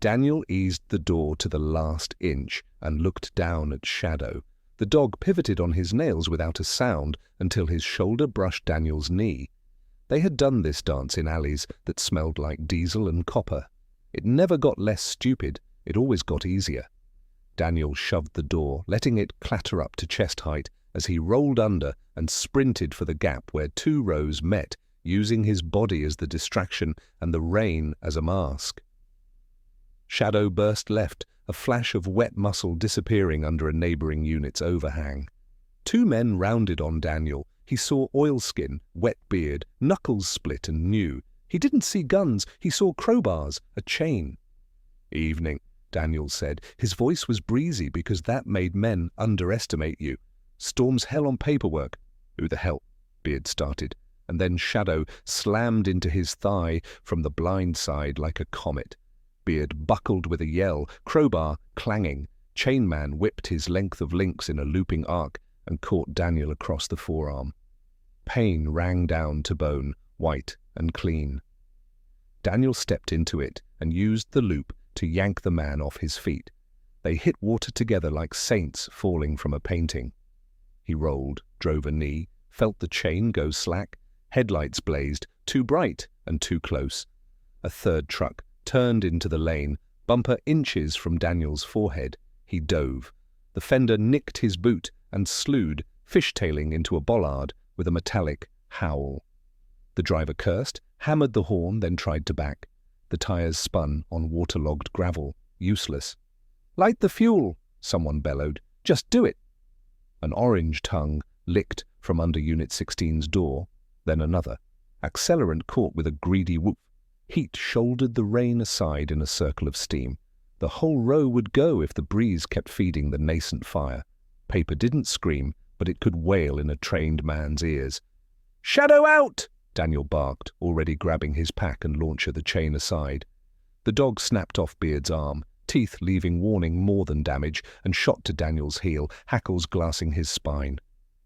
Daniel eased the door to the last inch and looked down at Shadow. The dog pivoted on his nails without a sound until his shoulder brushed Daniel's knee. They had done this dance in alleys that smelled like diesel and copper. It never got less stupid, it always got easier. Daniel shoved the door, letting it clatter up to chest height as he rolled under and sprinted for the gap where 2 rows met, using his body as the distraction and the rain as a mask. Shadow burst left, a flash of wet muscle disappearing under a neighboring unit's overhang. 2 men rounded on Daniel. He saw oilskin, wet beard, knuckles split and new. He didn't see guns, he saw crowbars, a chain. "Evening," Daniel said. His voice was breezy because that made men underestimate you. "Storm's hell on paperwork." "Who the hell?" Beard started, and then Shadow slammed into his thigh from the blind side like a comet. Beard buckled with a yell, crowbar clanging. Chainman whipped his length of links in a looping arc and caught Daniel across the forearm. Pain rang down to bone, white and clean. Daniel stepped into it and used the loop to yank the man off his feet. They hit water together like saints falling from a painting. He rolled, drove a knee, felt the chain go slack. Headlights blazed, too bright and too close. A third truck turned into the lane, bumper inches from Daniel's forehead. He dove. The fender nicked his boot and slewed, fishtailing into a bollard with a metallic howl. The driver cursed, hammered the horn, then tried to back. The tires spun on waterlogged gravel, useless. "Light the fuel," someone bellowed. "Just do it." An orange tongue licked from under Unit 16's door, then another. Accelerant caught with a greedy whoop. Heat shouldered the rain aside in a circle of steam. The whole row would go if the breeze kept feeding the nascent fire. Paper didn't scream, but it could wail in a trained man's ears. "Shadow out!" Daniel barked, already grabbing his pack and launcher, the chain aside. The dog snapped off Beard's arm. teeth leaving warning more than damage, and shot to Daniel's heel, hackles glassing his spine.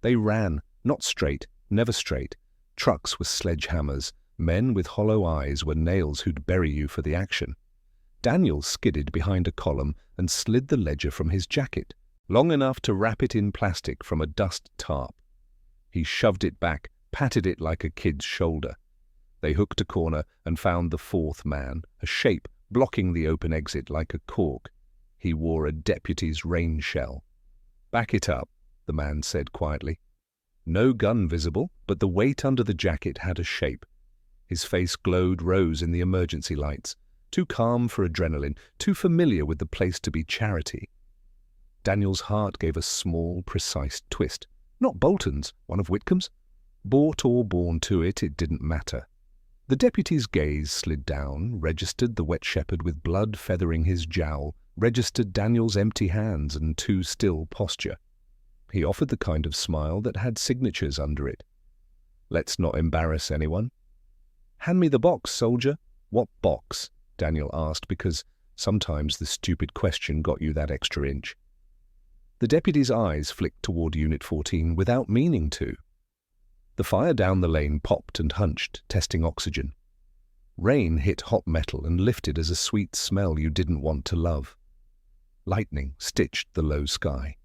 They ran, not straight, never straight. Trucks were sledgehammers. Men with hollow eyes were nails who'd bury you for the action. Daniel skidded behind a column and slid the ledger from his jacket, long enough to wrap it in plastic from a dust tarp. He shoved it back, patted it like a kid's shoulder. They hooked a corner and found the fourth man, a shape blocking the open exit like a cork. He wore a deputy's rain shell. "Back it up," the man said quietly. No gun visible, but the weight under the jacket had a shape. His face glowed rose in the emergency lights, too calm for adrenaline, too familiar with the place to be charity. Daniel's heart gave a small, precise twist. Not Bolton's, one of Whitcomb's. Bought or born to it, it didn't matter. The deputy's gaze slid down, registered the wet shepherd with blood feathering his jowl, registered Daniel's empty hands and too still posture. He offered the kind of smile that had signatures under it. "Let's not embarrass anyone." "Hand me the box, soldier." "What box?" Daniel asked, because sometimes the stupid question got you that extra inch. The deputy's eyes flicked toward Unit 14 without meaning to. The fire down the lane popped and hunched, testing oxygen. Rain hit hot metal and lifted as a sweet smell you didn't want to love. Lightning stitched the low sky.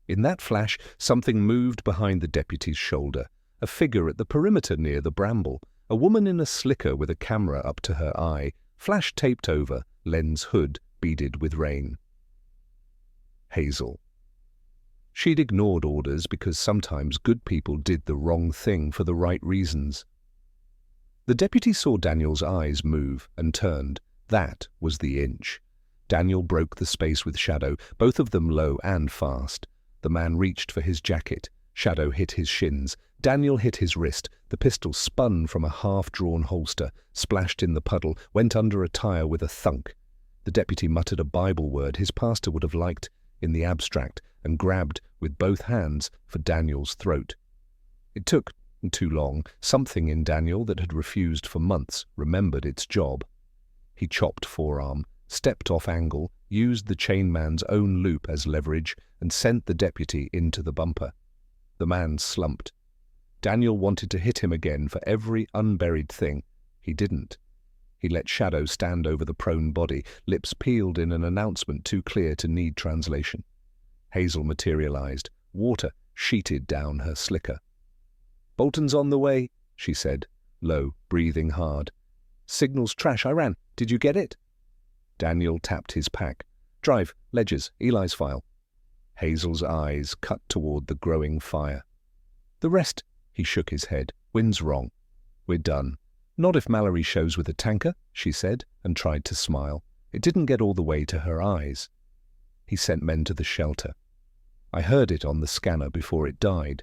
In that flash, something moved behind the deputy's shoulder, a figure at the perimeter near the bramble, a woman in a slicker with a camera up to her eye, flash taped over, lens hood beaded with rain. Hazel. She'd ignored orders because sometimes good people did the wrong thing for the right reasons. The deputy saw Daniel's eyes move and turned. That was the inch. Daniel broke the space with Shadow, both of them low and fast. The man reached for his jacket. Shadow hit his shins. Daniel hit his wrist. The pistol spun from a half-drawn holster, splashed in the puddle, went under a tire with a thunk. The deputy muttered a Bible word his pastor would have liked in the abstract and grabbed with both hands for Daniel's throat. It took too long. Something in Daniel that had refused for months remembered its job. He chopped forearm, stepped off angle, used the chainman's own loop as leverage, and sent the deputy into the bumper. The man slumped. Daniel wanted to hit him again for every unburied thing. He didn't. He let Shadow stand over the prone body, lips peeled in an announcement too clear to need translation. Hazel materialized, water sheeted down her slicker. "Bolton's on the way," she said, low, breathing hard. "Signal's trash, I ran. Did you get it?" Daniel tapped his pack. "Drive, ledgers, Eli's file." Hazel's eyes cut toward the growing fire. "The rest," he shook his head. "Wind's wrong. We're done." "Not if Mallory shows with a tanker," she said, and tried to smile. It didn't get all the way to her eyes. He sent men to the shelter. "I heard it on the scanner before it died."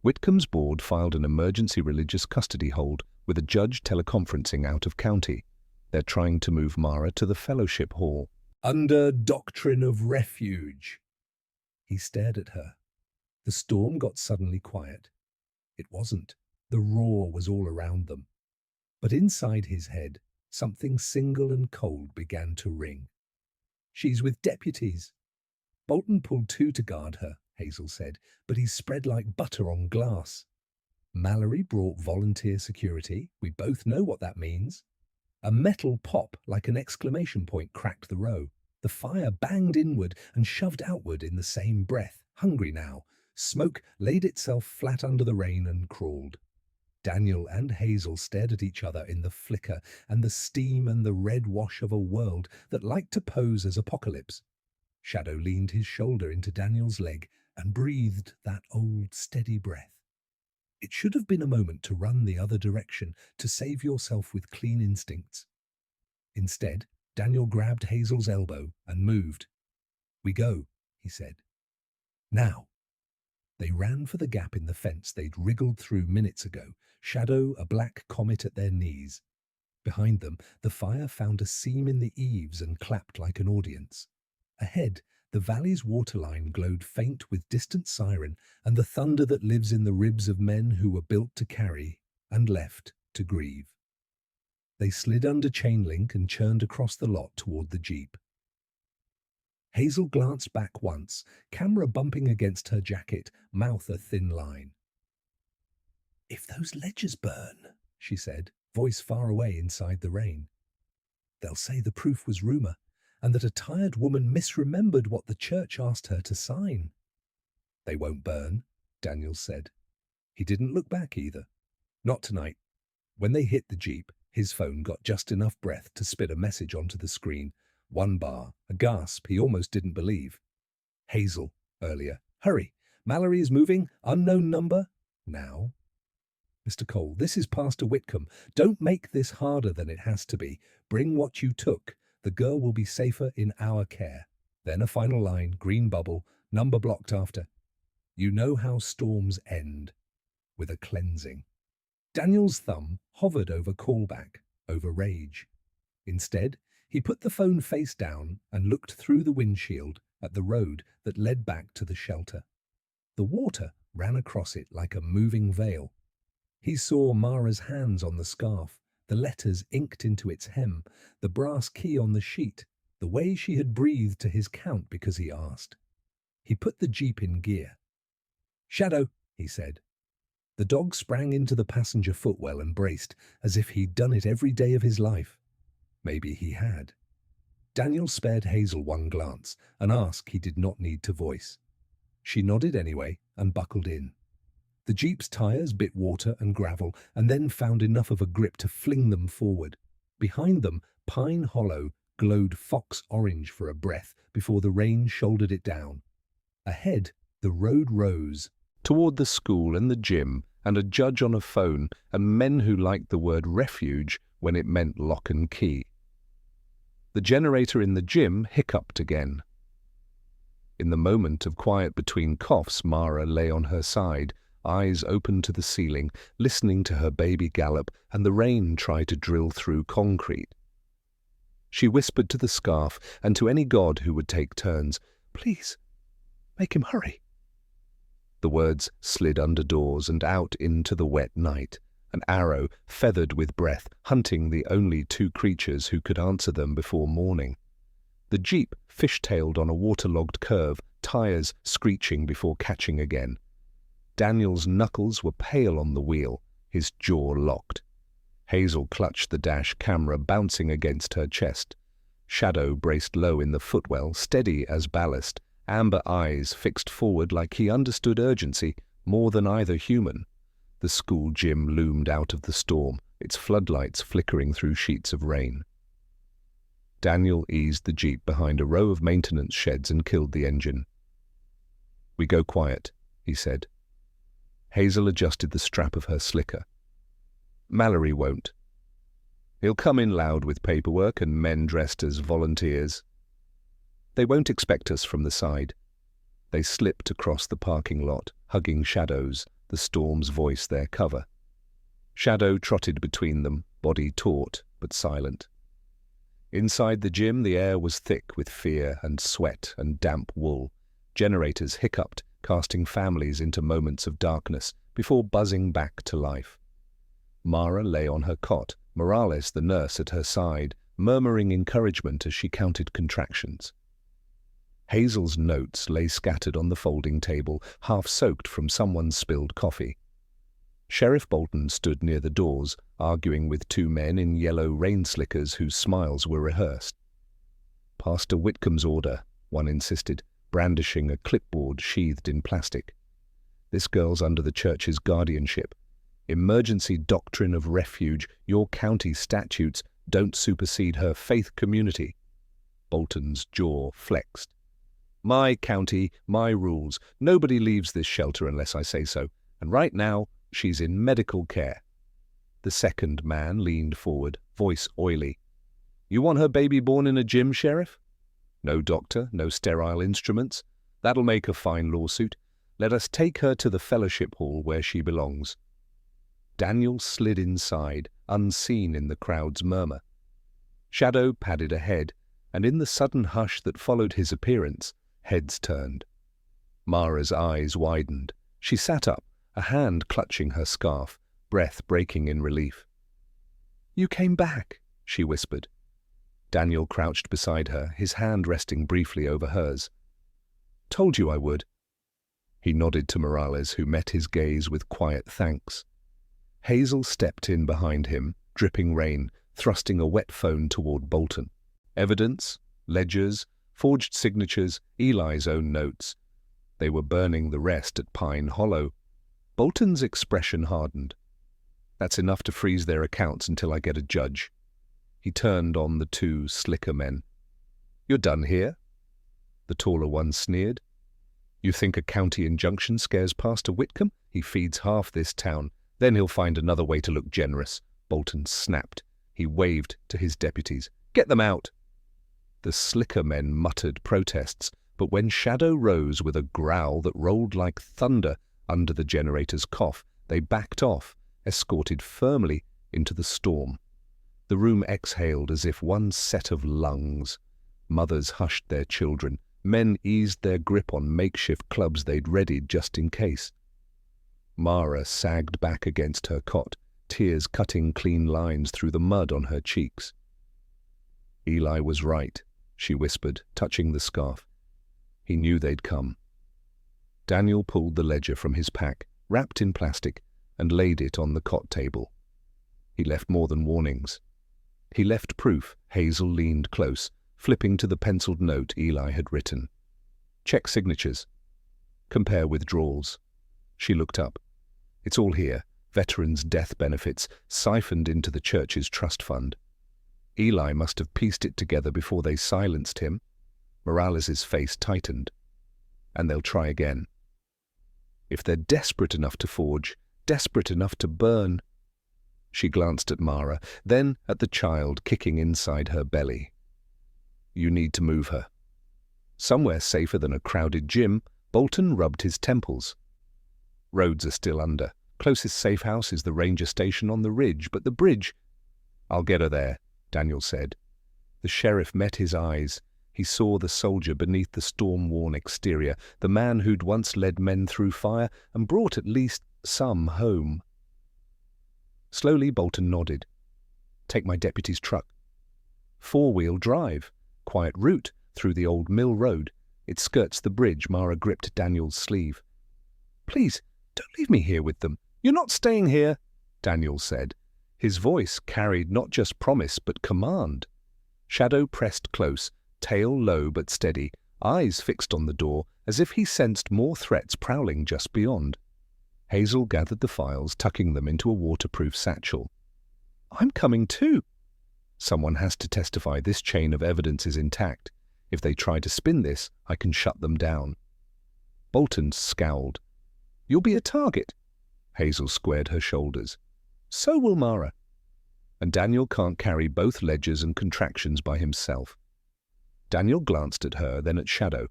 Whitcomb's board filed an emergency religious custody hold with a judge teleconferencing out of county. They're trying to move Mara to the fellowship hall. "Under doctrine of refuge." He stared at her. The storm got suddenly quiet. It wasn't. The roar was all around them. But inside his head, something single and cold began to ring. "She's with deputies." "Bolton pulled two to guard her," Hazel said, "but he's spread like butter on glass." "Mallory brought volunteer security. We both know what that means." A metal pop like an exclamation point cracked the row. The fire banged inward and shoved outward in the same breath. Hungry now, smoke laid itself flat under the rain and crawled. Daniel and Hazel stared at each other in the flicker and the steam and the red wash of a world that liked to pose as apocalypse. Shadow leaned his shoulder into Daniel's leg and breathed that old, steady breath. It should have been a moment to run the other direction, to save yourself with clean instincts. Instead, Daniel grabbed Hazel's elbow and moved. "We go," he said. "Now." They ran for the gap in the fence they'd wriggled through minutes ago, Shadow a black comet at their knees. Behind them, the fire found a seam in the eaves and clapped like an audience. Ahead, the valley's waterline glowed faint with distant siren and the thunder that lives in the ribs of men who were built to carry and left to grieve. They slid under chain link and churned across the lot toward the jeep. Hazel glanced back once, camera bumping against her jacket, mouth a thin line. "If those ledgers burn," she said, voice far away inside the rain, "they'll say the proof was rumour, and that a tired woman misremembered what the church asked her to sign." "They won't burn," Daniels said. He didn't look back either. Not tonight. When they hit the Jeep, his phone got just enough breath to spit a message onto the screen. One bar, a gasp he almost didn't believe. Hazel, earlier. "Hurry, Mallory is moving, unknown number." Now. "Mr. Cole, this is Pastor Whitcomb. Don't make this harder than it has to be. Bring what you took. The girl will be safer in our care." Then a final line, green bubble, number blocked after. "You know how storms end. With a cleansing." Daniel's thumb hovered over callback, over rage. Instead, he put the phone face down and looked through the windshield at the road that led back to the shelter. The water ran across it like a moving veil. He saw Mara's hands on the scarf, the letters inked into its hem, the brass key on the sheet, the way she had breathed to his count because he asked. He put the Jeep in gear. "Shadow," he said. The dog sprang into the passenger footwell and braced, as if he'd done it every day of his life. Maybe he had. Daniel spared Hazel one glance, an ask he did not need to voice. She nodded anyway and buckled in. The Jeep's tires bit water and gravel and then found enough of a grip to fling them forward. Behind them, Pine Hollow glowed fox orange for a breath before the rain shouldered it down. Ahead, the road rose toward the school and the gym and a judge on a phone and men who liked the word refuge when it meant lock and key. The generator in the gym hiccuped again. In the moment of quiet between coughs, Mara lay on her side, eyes open to the ceiling, listening to her baby gallop and the rain try to drill through concrete. She whispered to the scarf and to any god who would take turns, "Please, make him hurry." The words slid under doors and out into the wet night, an arrow feathered with breath, hunting the only two creatures who could answer them before morning. The Jeep fishtailed on a waterlogged curve, tires screeching before catching again. Daniel's knuckles were pale on the wheel, his jaw locked. Hazel clutched the dash camera, bouncing against her chest. Shadow braced low in the footwell, steady as ballast, amber eyes fixed forward like he understood urgency more than either human. The school gym loomed out of the storm, its floodlights flickering through sheets of rain. Daniel eased the Jeep behind a row of maintenance sheds and killed the engine. "We go quiet," he said. Hazel adjusted the strap of her slicker. "Mallory won't. He'll come in loud with paperwork and men dressed as volunteers. They won't expect us from the side." They slipped across the parking lot, hugging Shadow's, the storm's voice their cover. Shadow trotted between them, body taut but silent. Inside the gym, the air was thick with fear and sweat and damp wool. Generators hiccuped, casting families into moments of darkness before buzzing back to life. Mara lay on her cot, Morales, the nurse, at her side, murmuring encouragement as she counted contractions. Hazel's notes lay scattered on the folding table, half soaked from someone's spilled coffee. Sheriff Bolton stood near the doors, arguing with two men in yellow rain slickers whose smiles were rehearsed. "Pastor Whitcomb's order," one insisted, brandishing a clipboard sheathed in plastic. "This girl's under the church's guardianship. Emergency doctrine of refuge. Your county statutes don't supersede her faith community." Bolton's jaw flexed. "My county, my rules. Nobody leaves this shelter unless I say so. And right now, she's in medical care." The second man leaned forward, voice oily. "You want her baby born in a gym, Sheriff? No doctor, no sterile instruments. That'll make a fine lawsuit. Let us take her to the fellowship hall where she belongs." Daniel slid inside, unseen in the crowd's murmur. Shadow padded ahead, and in the sudden hush that followed his appearance, heads turned. Mara's eyes widened. She sat up, a hand clutching her scarf, breath breaking in relief. "You came back," she whispered. Daniel crouched beside her, his hand resting briefly over hers. "Told you I would." He nodded to Morales, who met his gaze with quiet thanks. Hazel stepped in behind him, dripping rain, thrusting a wet phone toward Bolton. Evidence, ledgers, forged signatures, Eli's own notes. They were burning the rest at Pine Hollow. Bolton's expression hardened. "That's enough to freeze their accounts until I get a judge." He turned on the two slicker men. "You're done here?" The taller one sneered. "You think a county injunction scares Pastor Whitcomb? He feeds half this town. Then he'll find another way to look generous." Bolton snapped. He waved to his deputies. "Get them out!" The slicker men muttered protests, but when Shadow rose with a growl that rolled like thunder under the generator's cough, they backed off, escorted firmly into the storm. The room exhaled as if one set of lungs. Mothers hushed their children. Men eased their grip on makeshift clubs they'd readied just in case. Mara sagged back against her cot, tears cutting clean lines through the mud on her cheeks. "Eli was right," she whispered, touching the scarf. "He knew they'd come." Daniel pulled the ledger from his pack, wrapped in plastic, and laid it on the cot table. He left more than warnings. He left proof. Hazel leaned close, flipping to the penciled note Eli had written. "Check signatures. Compare withdrawals." She looked up. "It's all here. Veterans' death benefits, siphoned into the church's trust fund." Eli must have pieced it together before they silenced him. Morales's face tightened. "And they'll try again. If they're desperate enough to forge, desperate enough to burn." She glanced at Mara, then at the child kicking inside her belly. "You need to move her." Somewhere safer than a crowded gym, Bolton rubbed his temples. "Roads are still under. Closest safe house is the ranger station on the ridge, but the bridge—" "I'll get her there," Daniel said. The sheriff met his eyes. He saw the soldier beneath the storm-worn exterior, the man who'd once led men through fire and brought at least some home. Slowly, Bolton nodded. "Take my deputy's truck." "Four-wheel drive. Quiet route through the old mill road. It skirts the bridge." Mara gripped Daniel's sleeve. "Please, don't leave me here with them." "You're not staying here," Daniel said. His voice carried not just promise but command. Shadow pressed close, tail low but steady, eyes fixed on the door, as if he sensed more threats prowling just beyond. Hazel gathered the files, tucking them into a waterproof satchel. "I'm coming too." "Someone has to testify this chain of evidence is intact. If they try to spin this, I can shut them down." Bolton scowled. "You'll be a target." Hazel squared her shoulders. "So will Mara." "And Daniel can't carry both ledgers and contractions by himself." Daniel glanced at her, then at Shadow.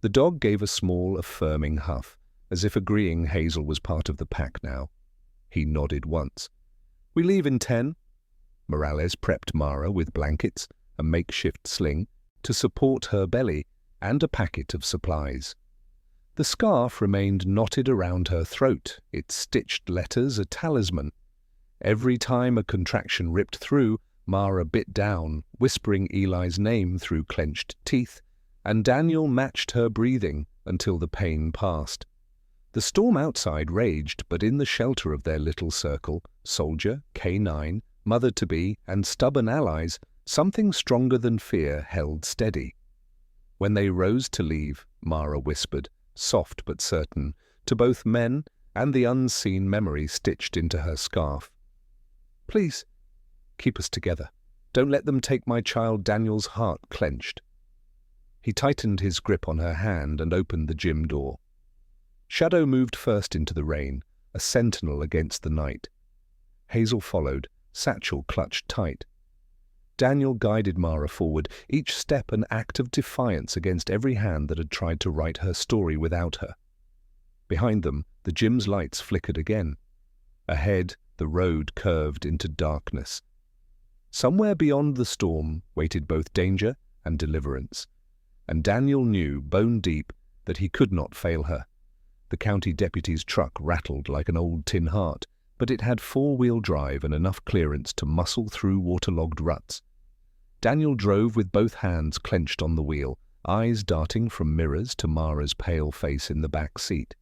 The dog gave a small, affirming huff, as if agreeing Hazel was part of the pack now. He nodded once. "We leave in 10. Morales prepped Mara with blankets, a makeshift sling, to support her belly, and a packet of supplies. The scarf remained knotted around her throat, its stitched letters a talisman. Every time a contraction ripped through, Mara bit down, whispering Eli's name through clenched teeth, and Daniel matched her breathing until the pain passed. The storm outside raged, but in the shelter of their little circle, soldier, K9, mother-to-be, and stubborn allies, something stronger than fear held steady. When they rose to leave, Mara whispered, soft but certain, to both men and the unseen memory stitched into her scarf. "Please, keep us together. Don't let them take my child." Daniel's heart clenched. He tightened his grip on her hand and opened the gym door. Shadow moved first into the rain, a sentinel against the night. Hazel followed, satchel clutched tight. Daniel guided Mara forward, each step an act of defiance against every hand that had tried to write her story without her. Behind them, the gym's lights flickered again. Ahead, the road curved into darkness. Somewhere beyond the storm waited both danger and deliverance, and Daniel knew, bone deep, that he could not fail her. The county deputy's truck rattled like an old tin heart, but it had four-wheel drive and enough clearance to muscle through waterlogged ruts. Daniel drove with both hands clenched on the wheel, eyes darting from mirrors to Mara's pale face in the back seat.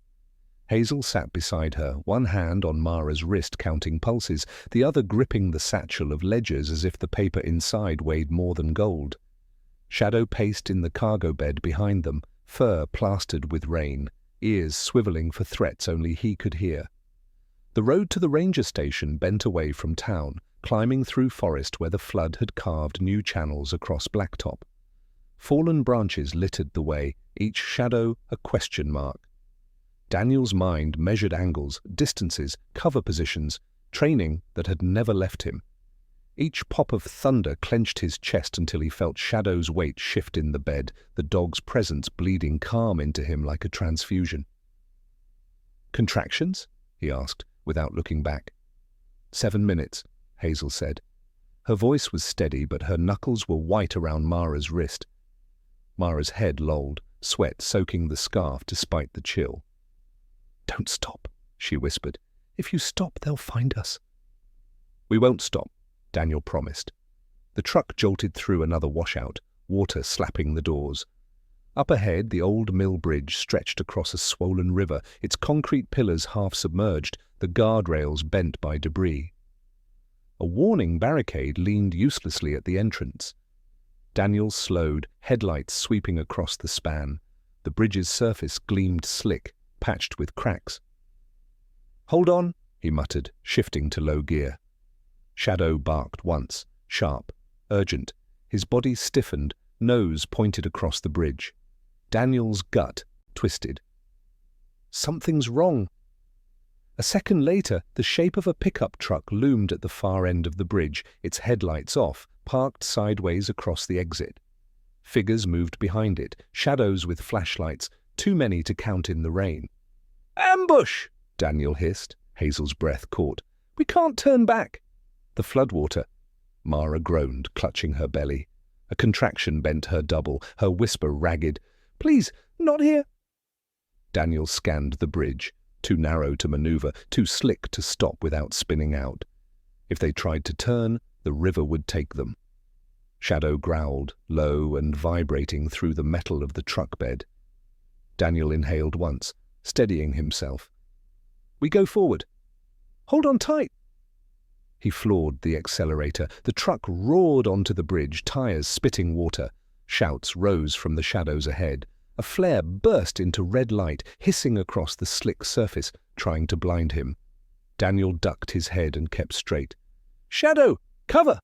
Hazel sat beside her, one hand on Mara's wrist counting pulses, the other gripping the satchel of ledgers as if the paper inside weighed more than gold. Shadow paced in the cargo bed behind them, fur plastered with rain, ears swiveling for threats only he could hear. The road to the ranger station bent away from town, climbing through forest where the flood had carved new channels across blacktop. Fallen branches littered the way, each shadow a question mark. Daniel's mind measured angles, distances, cover positions, training that had never left him. Each pop of thunder clenched his chest until he felt Shadow's weight shift in the bed, the dog's presence bleeding calm into him like a transfusion. "Contractions?" he asked, without looking back. 7 minutes, Hazel said. Her voice was steady, but her knuckles were white around Mara's wrist. Mara's head lolled, sweat soaking the scarf despite the chill. "Don't stop," she whispered. "If you stop, they'll find us." "We won't stop," Daniel promised. The truck jolted through another washout, water slapping the doors. Up ahead, the old mill bridge stretched across a swollen river, its concrete pillars half submerged, the guardrails bent by debris. A warning barricade leaned uselessly at the entrance. Daniel slowed, headlights sweeping across the span. The bridge's surface gleamed slick, patched with cracks. "Hold on," he muttered, shifting to low gear. Shadow barked once, sharp, urgent. His body stiffened, nose pointed across the bridge. Daniel's gut twisted. Something's wrong. A second later, the shape of a pickup truck loomed at the far end of the bridge, its headlights off, parked sideways across the exit. Figures moved behind it, shadows with flashlights, too many to count in the rain. "Ambush!" Daniel hissed. Hazel's breath caught. "We can't turn back." "The floodwater." Mara groaned, clutching her belly. A contraction bent her double, her whisper ragged. "Please, not here." Daniel scanned the bridge, too narrow to maneuver, too slick to stop without spinning out. If they tried to turn, the river would take them. Shadow growled, low and vibrating through the metal of the truck bed. Daniel inhaled once, steadying himself. "We go forward." "Hold on tight." He floored the accelerator. The truck roared onto the bridge, tires spitting water. Shouts rose from the shadows ahead. A flare burst into red light, hissing across the slick surface, trying to blind him. Daniel ducked his head and kept straight. "Shadow! Cover!"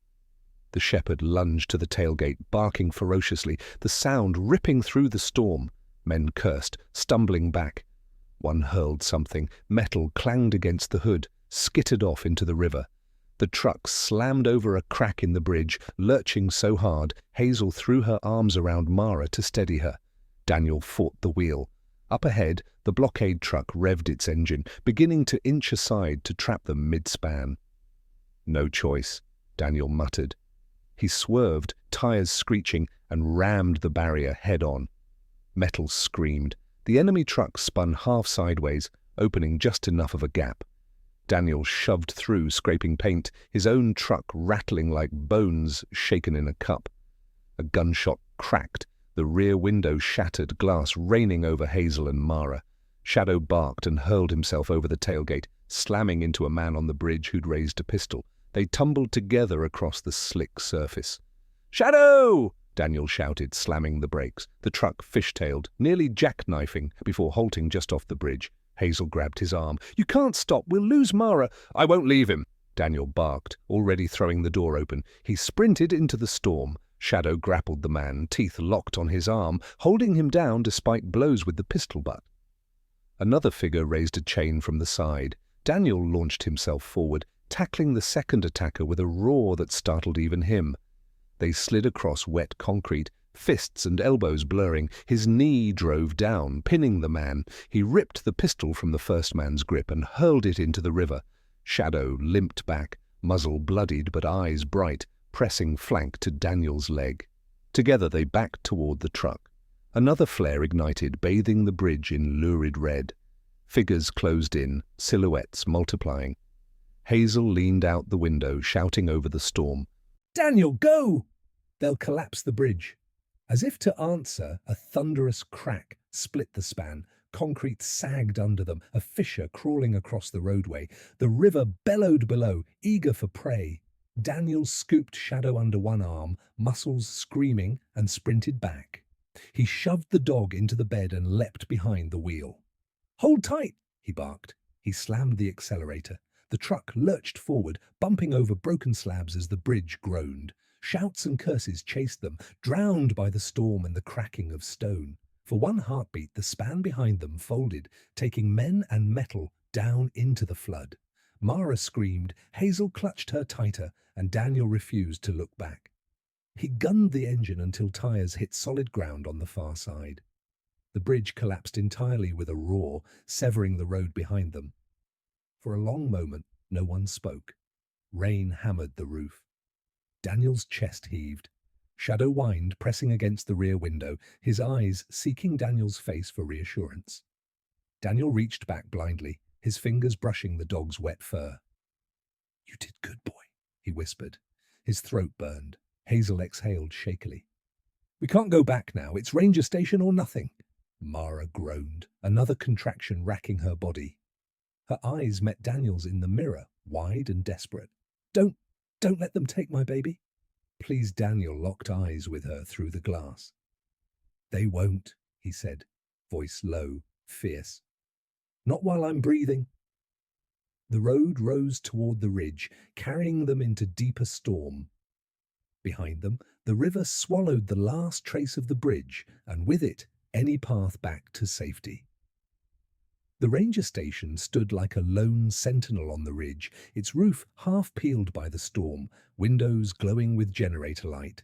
The shepherd lunged to the tailgate, barking ferociously, the sound ripping through the storm. Men cursed, stumbling back. One hurled something. Metal clanged against the hood, skittered off into the river. The truck slammed over a crack in the bridge, lurching so hard, Hazel threw her arms around Mara to steady her. Daniel fought the wheel. Up ahead, the blockade truck revved its engine, beginning to inch aside to trap them mid-span. "No choice," Daniel muttered. He swerved, tires screeching, and rammed the barrier head-on. Metal screamed. The enemy truck spun half sideways, opening just enough of a gap. Daniel shoved through, scraping paint, his own truck rattling like bones shaken in a cup. A gunshot cracked, the rear window shattered, glass raining over Hazel and Mara. Shadow barked and hurled himself over the tailgate, slamming into a man on the bridge who'd raised a pistol. They tumbled together across the slick surface. "Shadow!" Daniel shouted, slamming the brakes. The truck fishtailed, nearly jackknifing, before halting just off the bridge. Hazel grabbed his arm. "You can't stop. We'll lose Mara." "I won't leave him," Daniel barked, already throwing the door open. He sprinted into the storm. Shadow grappled the man, teeth locked on his arm, holding him down despite blows with the pistol butt. Another figure raised a chain from the side. Daniel launched himself forward, tackling the second attacker with a roar that startled even him. They slid across wet concrete, fists and elbows blurring. His knee drove down, pinning the man. He ripped the pistol from the first man's grip and hurled it into the river. Shadow limped back, muzzle bloodied but eyes bright, pressing flank to Daniel's leg. Together they backed toward the truck. Another flare ignited, bathing the bridge in lurid red. Figures closed in, silhouettes multiplying. Hazel leaned out the window, shouting over the storm. "Daniel, go!" They'll collapse the bridge. As if to answer, a thunderous crack split the span. Concrete sagged under them, a fissure crawling across the roadway. The river bellowed below, eager for prey. Daniel scooped Shadow under one arm, muscles screaming, and sprinted back. He shoved the dog into the bed and leapt behind the wheel. "Hold tight," he barked. He slammed the accelerator. The truck lurched forward, bumping over broken slabs as the bridge groaned. Shouts and curses chased them, drowned by the storm and the cracking of stone. For one heartbeat, the span behind them folded, taking men and metal down into the flood. Mara screamed, Hazel clutched her tighter, and Daniel refused to look back. He gunned the engine until tires hit solid ground on the far side. The bridge collapsed entirely with a roar, severing the road behind them. For a long moment, no one spoke. Rain hammered the roof. Daniel's chest heaved. Shadow whined, pressing against the rear window, his eyes seeking Daniel's face for reassurance. Daniel reached back blindly, his fingers brushing the dog's wet fur. "You did good, boy," he whispered. His throat burned. Hazel exhaled shakily. "We can't go back now. It's ranger station or nothing." Mara groaned, another contraction racking her body. Her eyes met Daniel's in the mirror, wide and desperate. Don't let them take my baby." Please, Daniel locked eyes with her through the glass. "They won't," he said, voice low, fierce. "Not while I'm breathing." The road rose toward the ridge, carrying them into deeper storm. Behind them, the river swallowed the last trace of the bridge, and with it, any path back to safety. The ranger station stood like a lone sentinel on the ridge, its roof half peeled by the storm, windows glowing with generator light.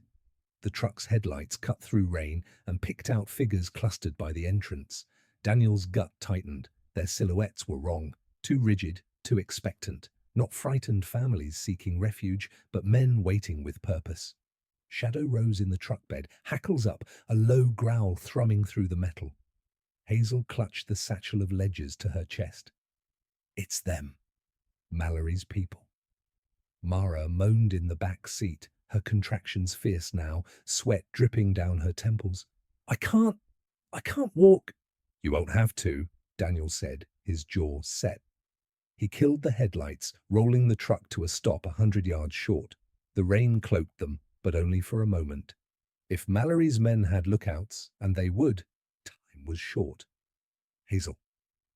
The truck's headlights cut through rain and picked out figures clustered by the entrance. Daniel's gut tightened. Their silhouettes were wrong, too rigid, too expectant. Not frightened families seeking refuge, but men waiting with purpose. Shadow rose in the truck bed, hackles up, a low growl thrumming through the metal. Hazel clutched the satchel of ledgers to her chest. "It's them. Mallory's people." Mara moaned in the back seat, her contractions fierce now, sweat dripping down her temples. I can't walk." "You won't have to," Daniel said, his jaw set. He killed the headlights, rolling the truck to a stop 100 yards short. The rain cloaked them, but only for a moment. If Mallory's men had lookouts, and they would, time was short. "Hazel,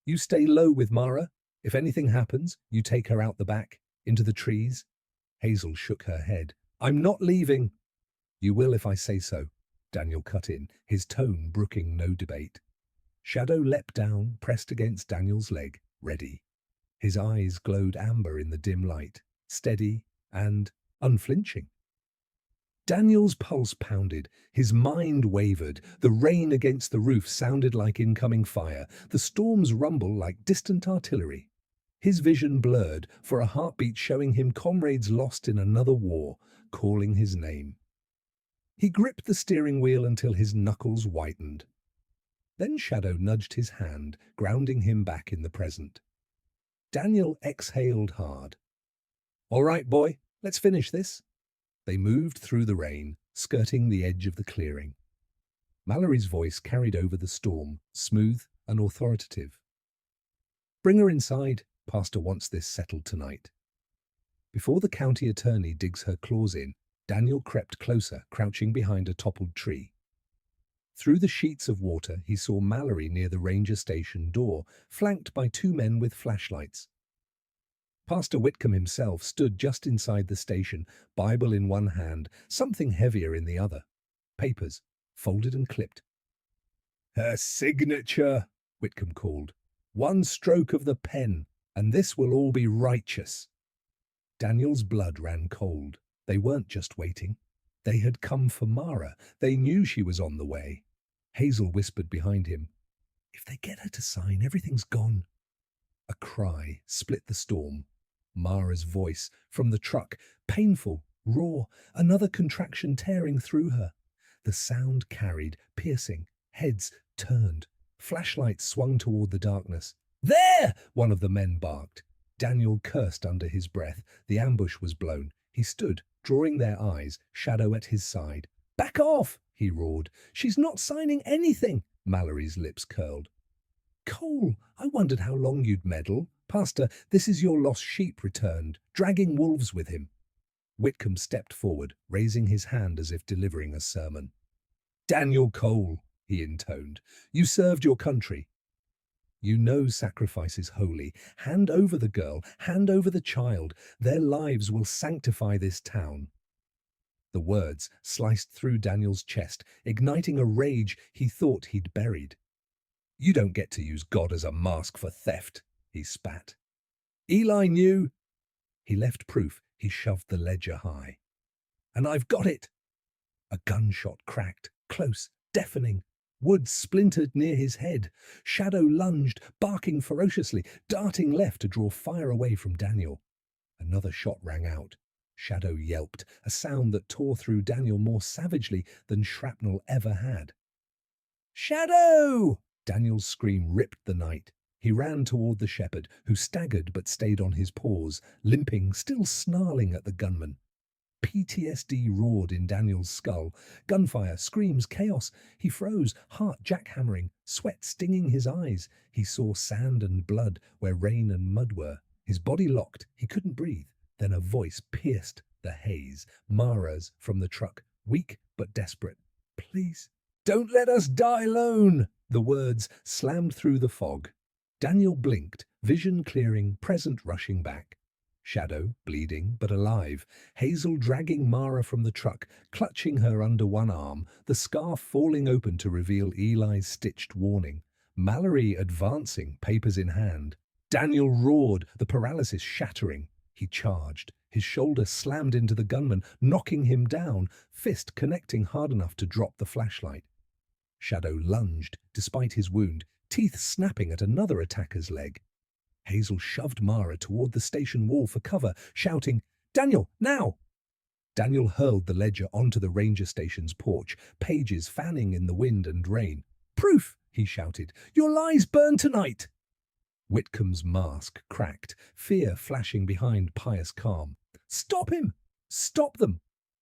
you stay low with Mara. If anything happens, you take her out the back, into the trees." Hazel shook her head. "I'm not leaving." "You will if I say so," Daniel cut in, his tone brooking no debate. Shadow leapt down, pressed against Daniel's leg, ready. His eyes glowed amber in the dim light, steady and unflinching. Daniel's pulse pounded, his mind wavered, the rain against the roof sounded like incoming fire, the storm's rumble like distant artillery. His vision blurred, for a heartbeat showing him comrades lost in another war, calling his name. He gripped the steering wheel until his knuckles whitened. Then Shadow nudged his hand, grounding him back in the present. Daniel exhaled hard. "All right, boy, let's finish this." They moved through the rain, skirting the edge of the clearing. Mallory's voice carried over the storm, smooth and authoritative. "Bring her inside. Pastor wants this settled tonight." Before the county attorney digs her claws in, Daniel crept closer, crouching behind a toppled tree. Through the sheets of water, he saw Mallory near the ranger station door, flanked by two men with flashlights. Pastor Whitcomb himself stood just inside the station, Bible in one hand, something heavier in the other. Papers, folded and clipped. "Her signature," Whitcomb called. "One stroke of the pen, and this will all be righteous." Daniel's blood ran cold. They weren't just waiting. They had come for Mara. They knew she was on the way. Hazel whispered behind him, "If they get her to sign, everything's gone." A cry split the storm. Mara's voice, from the truck, painful, raw, another contraction tearing through her. The sound carried, piercing, heads turned. Flashlights swung toward the darkness. "There!" one of the men barked. Daniel cursed under his breath. The ambush was blown. He stood, drawing their eyes, Shadow at his side. "Back off!" he roared. "She's not signing anything." Mallory's lips curled. "Cole, I wondered how long you'd meddle. Pastor, this is your lost sheep returned, dragging wolves with him." Whitcomb stepped forward, raising his hand as if delivering a sermon. "Daniel Cole," he intoned, "you served your country. You know sacrifice is holy. Hand over the girl, hand over the child. Their lives will sanctify this town." The words sliced through Daniel's chest, igniting a rage he thought he'd buried. "You don't get to use God as a mask for theft," he spat. "Eli knew." He left proof. He shoved the ledger high. "And I've got it." A gunshot cracked, close, deafening. Wood splintered near his head. Shadow lunged, barking ferociously, darting left to draw fire away from Daniel. Another shot rang out. Shadow yelped, a sound that tore through Daniel more savagely than shrapnel ever had. "Shadow!" Daniel's scream ripped the night. He ran toward the shepherd, who staggered but stayed on his paws, limping, still snarling at the gunman. PTSD roared in Daniel's skull. Gunfire, screams, chaos. He froze, heart jackhammering, sweat stinging his eyes. He saw sand and blood where rain and mud were. His body locked. He couldn't breathe. Then a voice pierced the haze. Mara's from the truck, weak but desperate. "Please, don't let us die alone!" The words slammed through the fog. Daniel blinked, vision clearing, present rushing back. Shadow, bleeding but alive. Hazel dragging Mara from the truck, clutching her under one arm, the scarf falling open to reveal Eli's stitched warning. Mallory advancing, papers in hand. Daniel roared, the paralysis shattering. He charged. His shoulder slammed into the gunman, knocking him down, fist connecting hard enough to drop the flashlight. Shadow lunged, despite his wound, teeth snapping at another attacker's leg. Hazel shoved Mara toward the station wall for cover, shouting, "Daniel, now!" Daniel hurled the ledger onto the ranger station's porch, pages fanning in the wind and rain. "Proof!" he shouted. "Your lies burn tonight!" Whitcomb's mask cracked, fear flashing behind pious calm. "Stop him! Stop them!"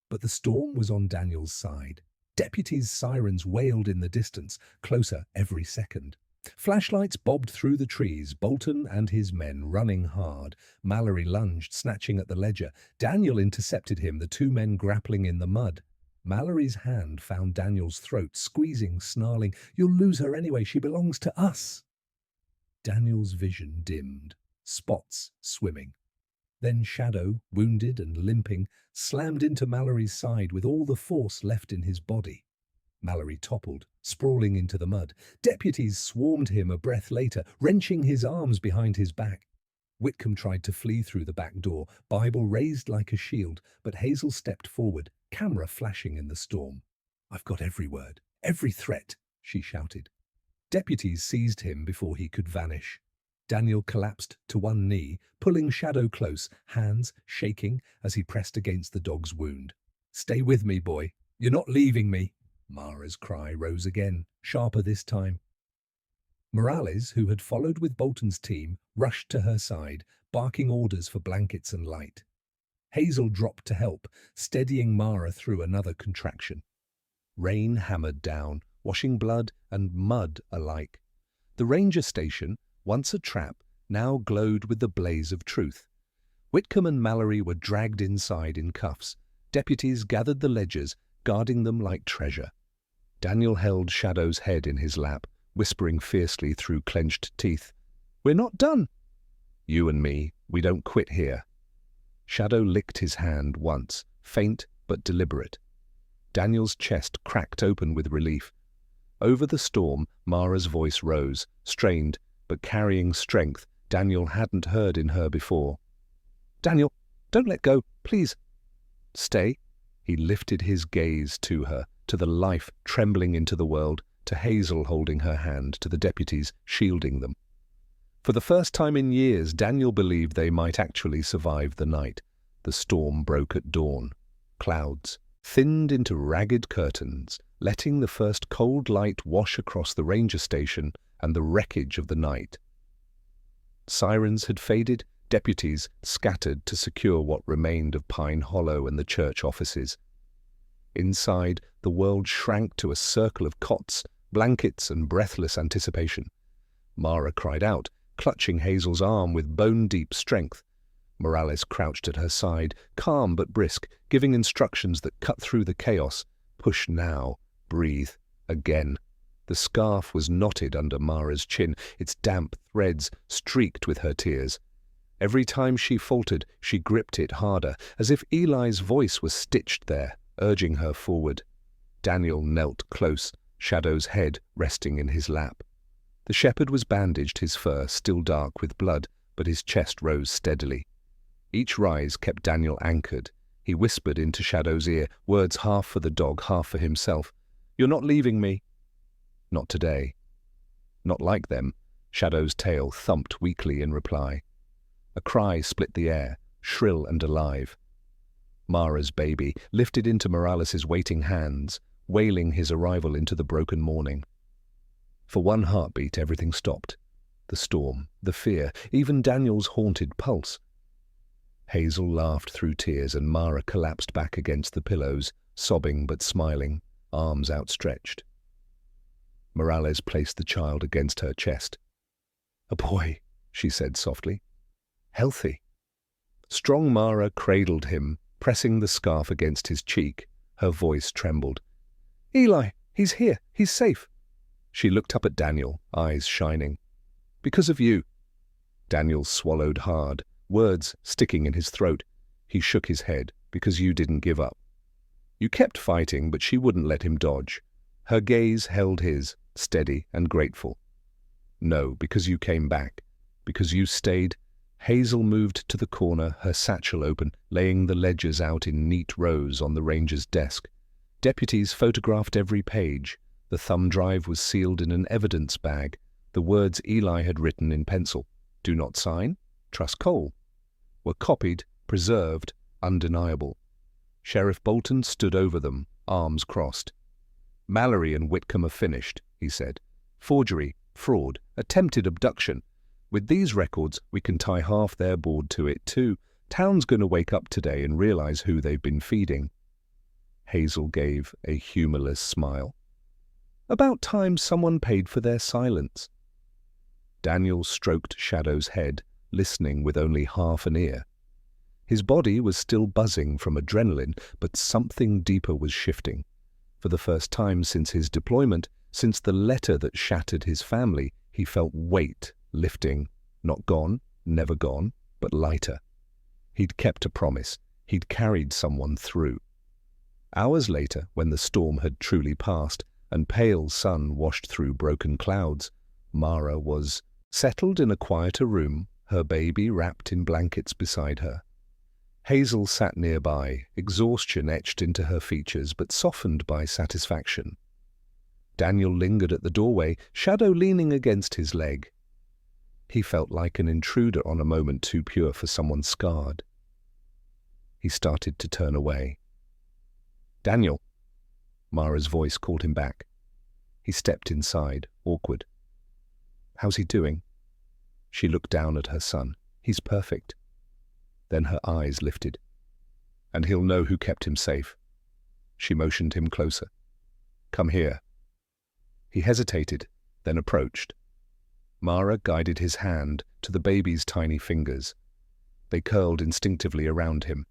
But the storm was on Daniel's side. Deputies' sirens wailed in the distance, closer every second. Flashlights bobbed through the trees, Bolton and his men running hard. Mallory lunged, snatching at the ledger. Daniel intercepted him, the two men grappling in the mud. Mallory's hand found Daniel's throat, squeezing, snarling, "You'll lose her anyway, she belongs to us." Daniel's vision dimmed, spots swimming. Then Shadow, wounded and limping, slammed into Mallory's side with all the force left in his body. Mallory toppled, sprawling into the mud. Deputies swarmed him a breath later, wrenching his arms behind his back. Whitcomb tried to flee through the back door, Bible raised like a shield, but Hazel stepped forward, camera flashing in the storm. "I've got every word, every threat," she shouted. Deputies seized him before he could vanish. Daniel collapsed to one knee, pulling Shadow close, hands shaking as he pressed against the dog's wound. "Stay with me, boy. You're not leaving me." Mara's cry rose again, sharper this time. Morales, who had followed with Bolton's team, rushed to her side, barking orders for blankets and light. Hazel dropped to help, steadying Mara through another contraction. Rain hammered down, washing blood and mud alike. The ranger station, once a trap, now glowed with the blaze of truth. Whitcomb and Mallory were dragged inside in cuffs. Deputies gathered the ledgers, guarding them like treasure. Daniel held Shadow's head in his lap, whispering fiercely through clenched teeth, "We're not done." "You and me, we don't quit here." Shadow licked his hand once, faint but deliberate. Daniel's chest cracked open with relief. Over the storm, Mara's voice rose, strained, but carrying strength Daniel hadn't heard in her before. "Daniel, don't let go, please." "Stay." He lifted his gaze to her, to the life trembling into the world, to Hazel holding her hand, to the deputies shielding them. For the first time in years, Daniel believed they might actually survive the night. The storm broke at dawn. Clouds thinned into ragged curtains, letting the first cold light wash across the ranger station and the wreckage of the night. Sirens had faded, deputies scattered to secure what remained of Pine Hollow and the church offices. Inside, the world shrank to a circle of cots, blankets, and breathless anticipation. Mara cried out, clutching Hazel's arm with bone-deep strength. Morales crouched at her side, calm but brisk, giving instructions that cut through the chaos. Push now. Breathe. Again. The scarf was knotted under Mara's chin, its damp threads streaked with her tears. Every time she faltered, she gripped it harder, as if Eli's voice was stitched there, urging her forward. Daniel knelt close, Shadow's head resting in his lap. The shepherd was bandaged, his fur still dark with blood, but his chest rose steadily. Each rise kept Daniel anchored. He whispered into Shadow's ear, words half for the dog, half for himself. "You're not leaving me." "Not today." "Not like them." Shadow's tail thumped weakly in reply. A cry split the air, shrill and alive. Mara's baby lifted into Morales's waiting hands, wailing his arrival into the broken morning. For one heartbeat, everything stopped. The storm, the fear, even Daniel's haunted pulse. Hazel laughed through tears, and Mara collapsed back against the pillows, sobbing but smiling, arms outstretched. Morales placed the child against her chest. "A boy," she said softly. "Healthy." Strong Mara cradled him, pressing the scarf against his cheek. Her voice trembled. "Eli, he's here. He's safe." She looked up at Daniel, eyes shining. "Because of you." Daniel swallowed hard, words sticking in his throat. He shook his head. "Because you didn't give up." You kept fighting, but she wouldn't let him dodge. Her gaze held his, steady and grateful. "No, because you came back. Because you stayed." Hazel moved to the corner, her satchel open, laying the ledgers out in neat rows on the ranger's desk. Deputies photographed every page. The thumb drive was sealed in an evidence bag. The words Eli had written in pencil, "Do not sign, trust Cole," were copied, preserved, undeniable. Sheriff Bolton stood over them, arms crossed. "Mallory and Whitcomb are finished," he said. "Forgery, fraud, attempted abduction. With these records, we can tie half their board to it, too. Town's going to wake up today and realize who they've been feeding." Hazel gave a humorless smile. "About time someone paid for their silence." Daniel stroked Shadow's head, listening with only half an ear. His body was still buzzing from adrenaline, but something deeper was shifting. For the first time since his deployment, since the letter that shattered his family, he felt weight lifting, not gone, never gone, but lighter. He'd kept a promise. He'd carried someone through. Hours later, when the storm had truly passed and pale sun washed through broken clouds, Mara was settled in a quieter room, her baby wrapped in blankets beside her. Hazel sat nearby, exhaustion etched into her features but softened by satisfaction. Daniel lingered at the doorway, Shadow leaning against his leg. He felt like an intruder on a moment too pure for someone scarred. He started to turn away. "Daniel!" Mara's voice called him back. He stepped inside, awkward. "How's he doing?" She looked down at her son. "He's perfect." Then her eyes lifted. "And he'll know who kept him safe." She motioned him closer. "Come here." He hesitated, then approached. Mara guided his hand to the baby's tiny fingers. They curled instinctively around him.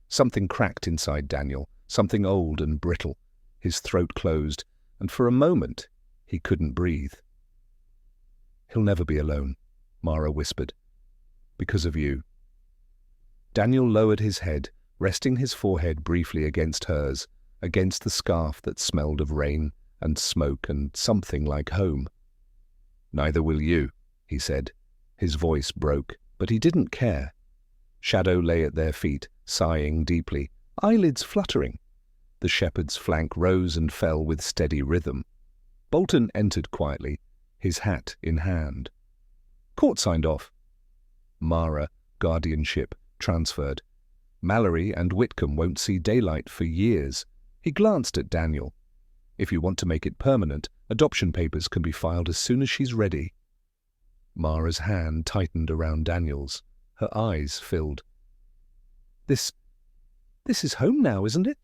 Something cracked inside Daniel, something old and brittle. His throat closed, and for a moment he couldn't breathe. "He'll never be alone," Mara whispered. "Because of you." Daniel lowered his head, resting his forehead briefly against hers, against the scarf that smelled of rain and smoke and something like home. "Neither will you," he said. His voice broke, but he didn't care. Shadow lay at their feet, sighing deeply, eyelids fluttering. The shepherd's flank rose and fell with steady rhythm. Bolton entered quietly, his hat in hand. "Court signed off." Mara, guardianship, transferred. Mallory and Whitcomb won't see daylight for years. He glanced at Daniel. "If you want to make it permanent, adoption papers can be filed as soon as she's ready." Mara's hand tightened around Daniel's. Her eyes filled. This is home now, isn't it?"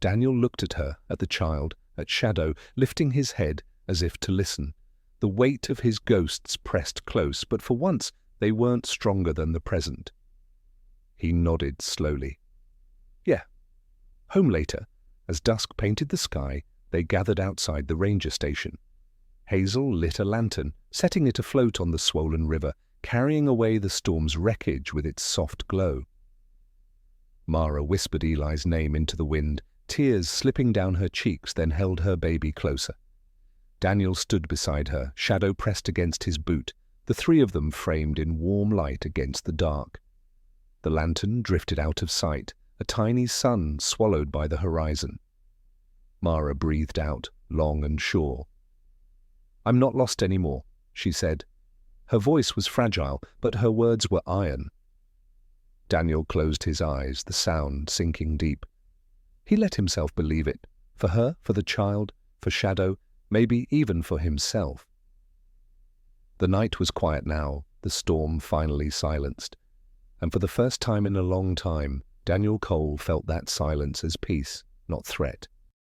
Daniel looked at her, at the child, at Shadow, lifting his head as if to listen. The weight of his ghosts pressed close, but for once they weren't stronger than the present. He nodded slowly. Yeah. Home later, as dusk painted the sky, they gathered outside the ranger station. Hazel lit a lantern, setting it afloat on the swollen river, carrying away the storm's wreckage with its soft glow. Mara whispered Eli's name into the wind, tears slipping down her cheeks, then held her baby closer. Daniel stood beside her, Shadow pressed against his boot, the three of them framed in warm light against the dark. The lantern drifted out of sight, a tiny sun swallowed by the horizon. Mara breathed out, long and sure. "I'm not lost anymore," she said. Her voice was fragile, but her words were iron. Daniel closed his eyes, the sound sinking deep. He let himself believe it, for her, for the child, for Shadow, maybe even for himself. The night was quiet now, the storm finally silenced, and for the first time in a long time, Daniel Cole felt that silence as peace, not threat.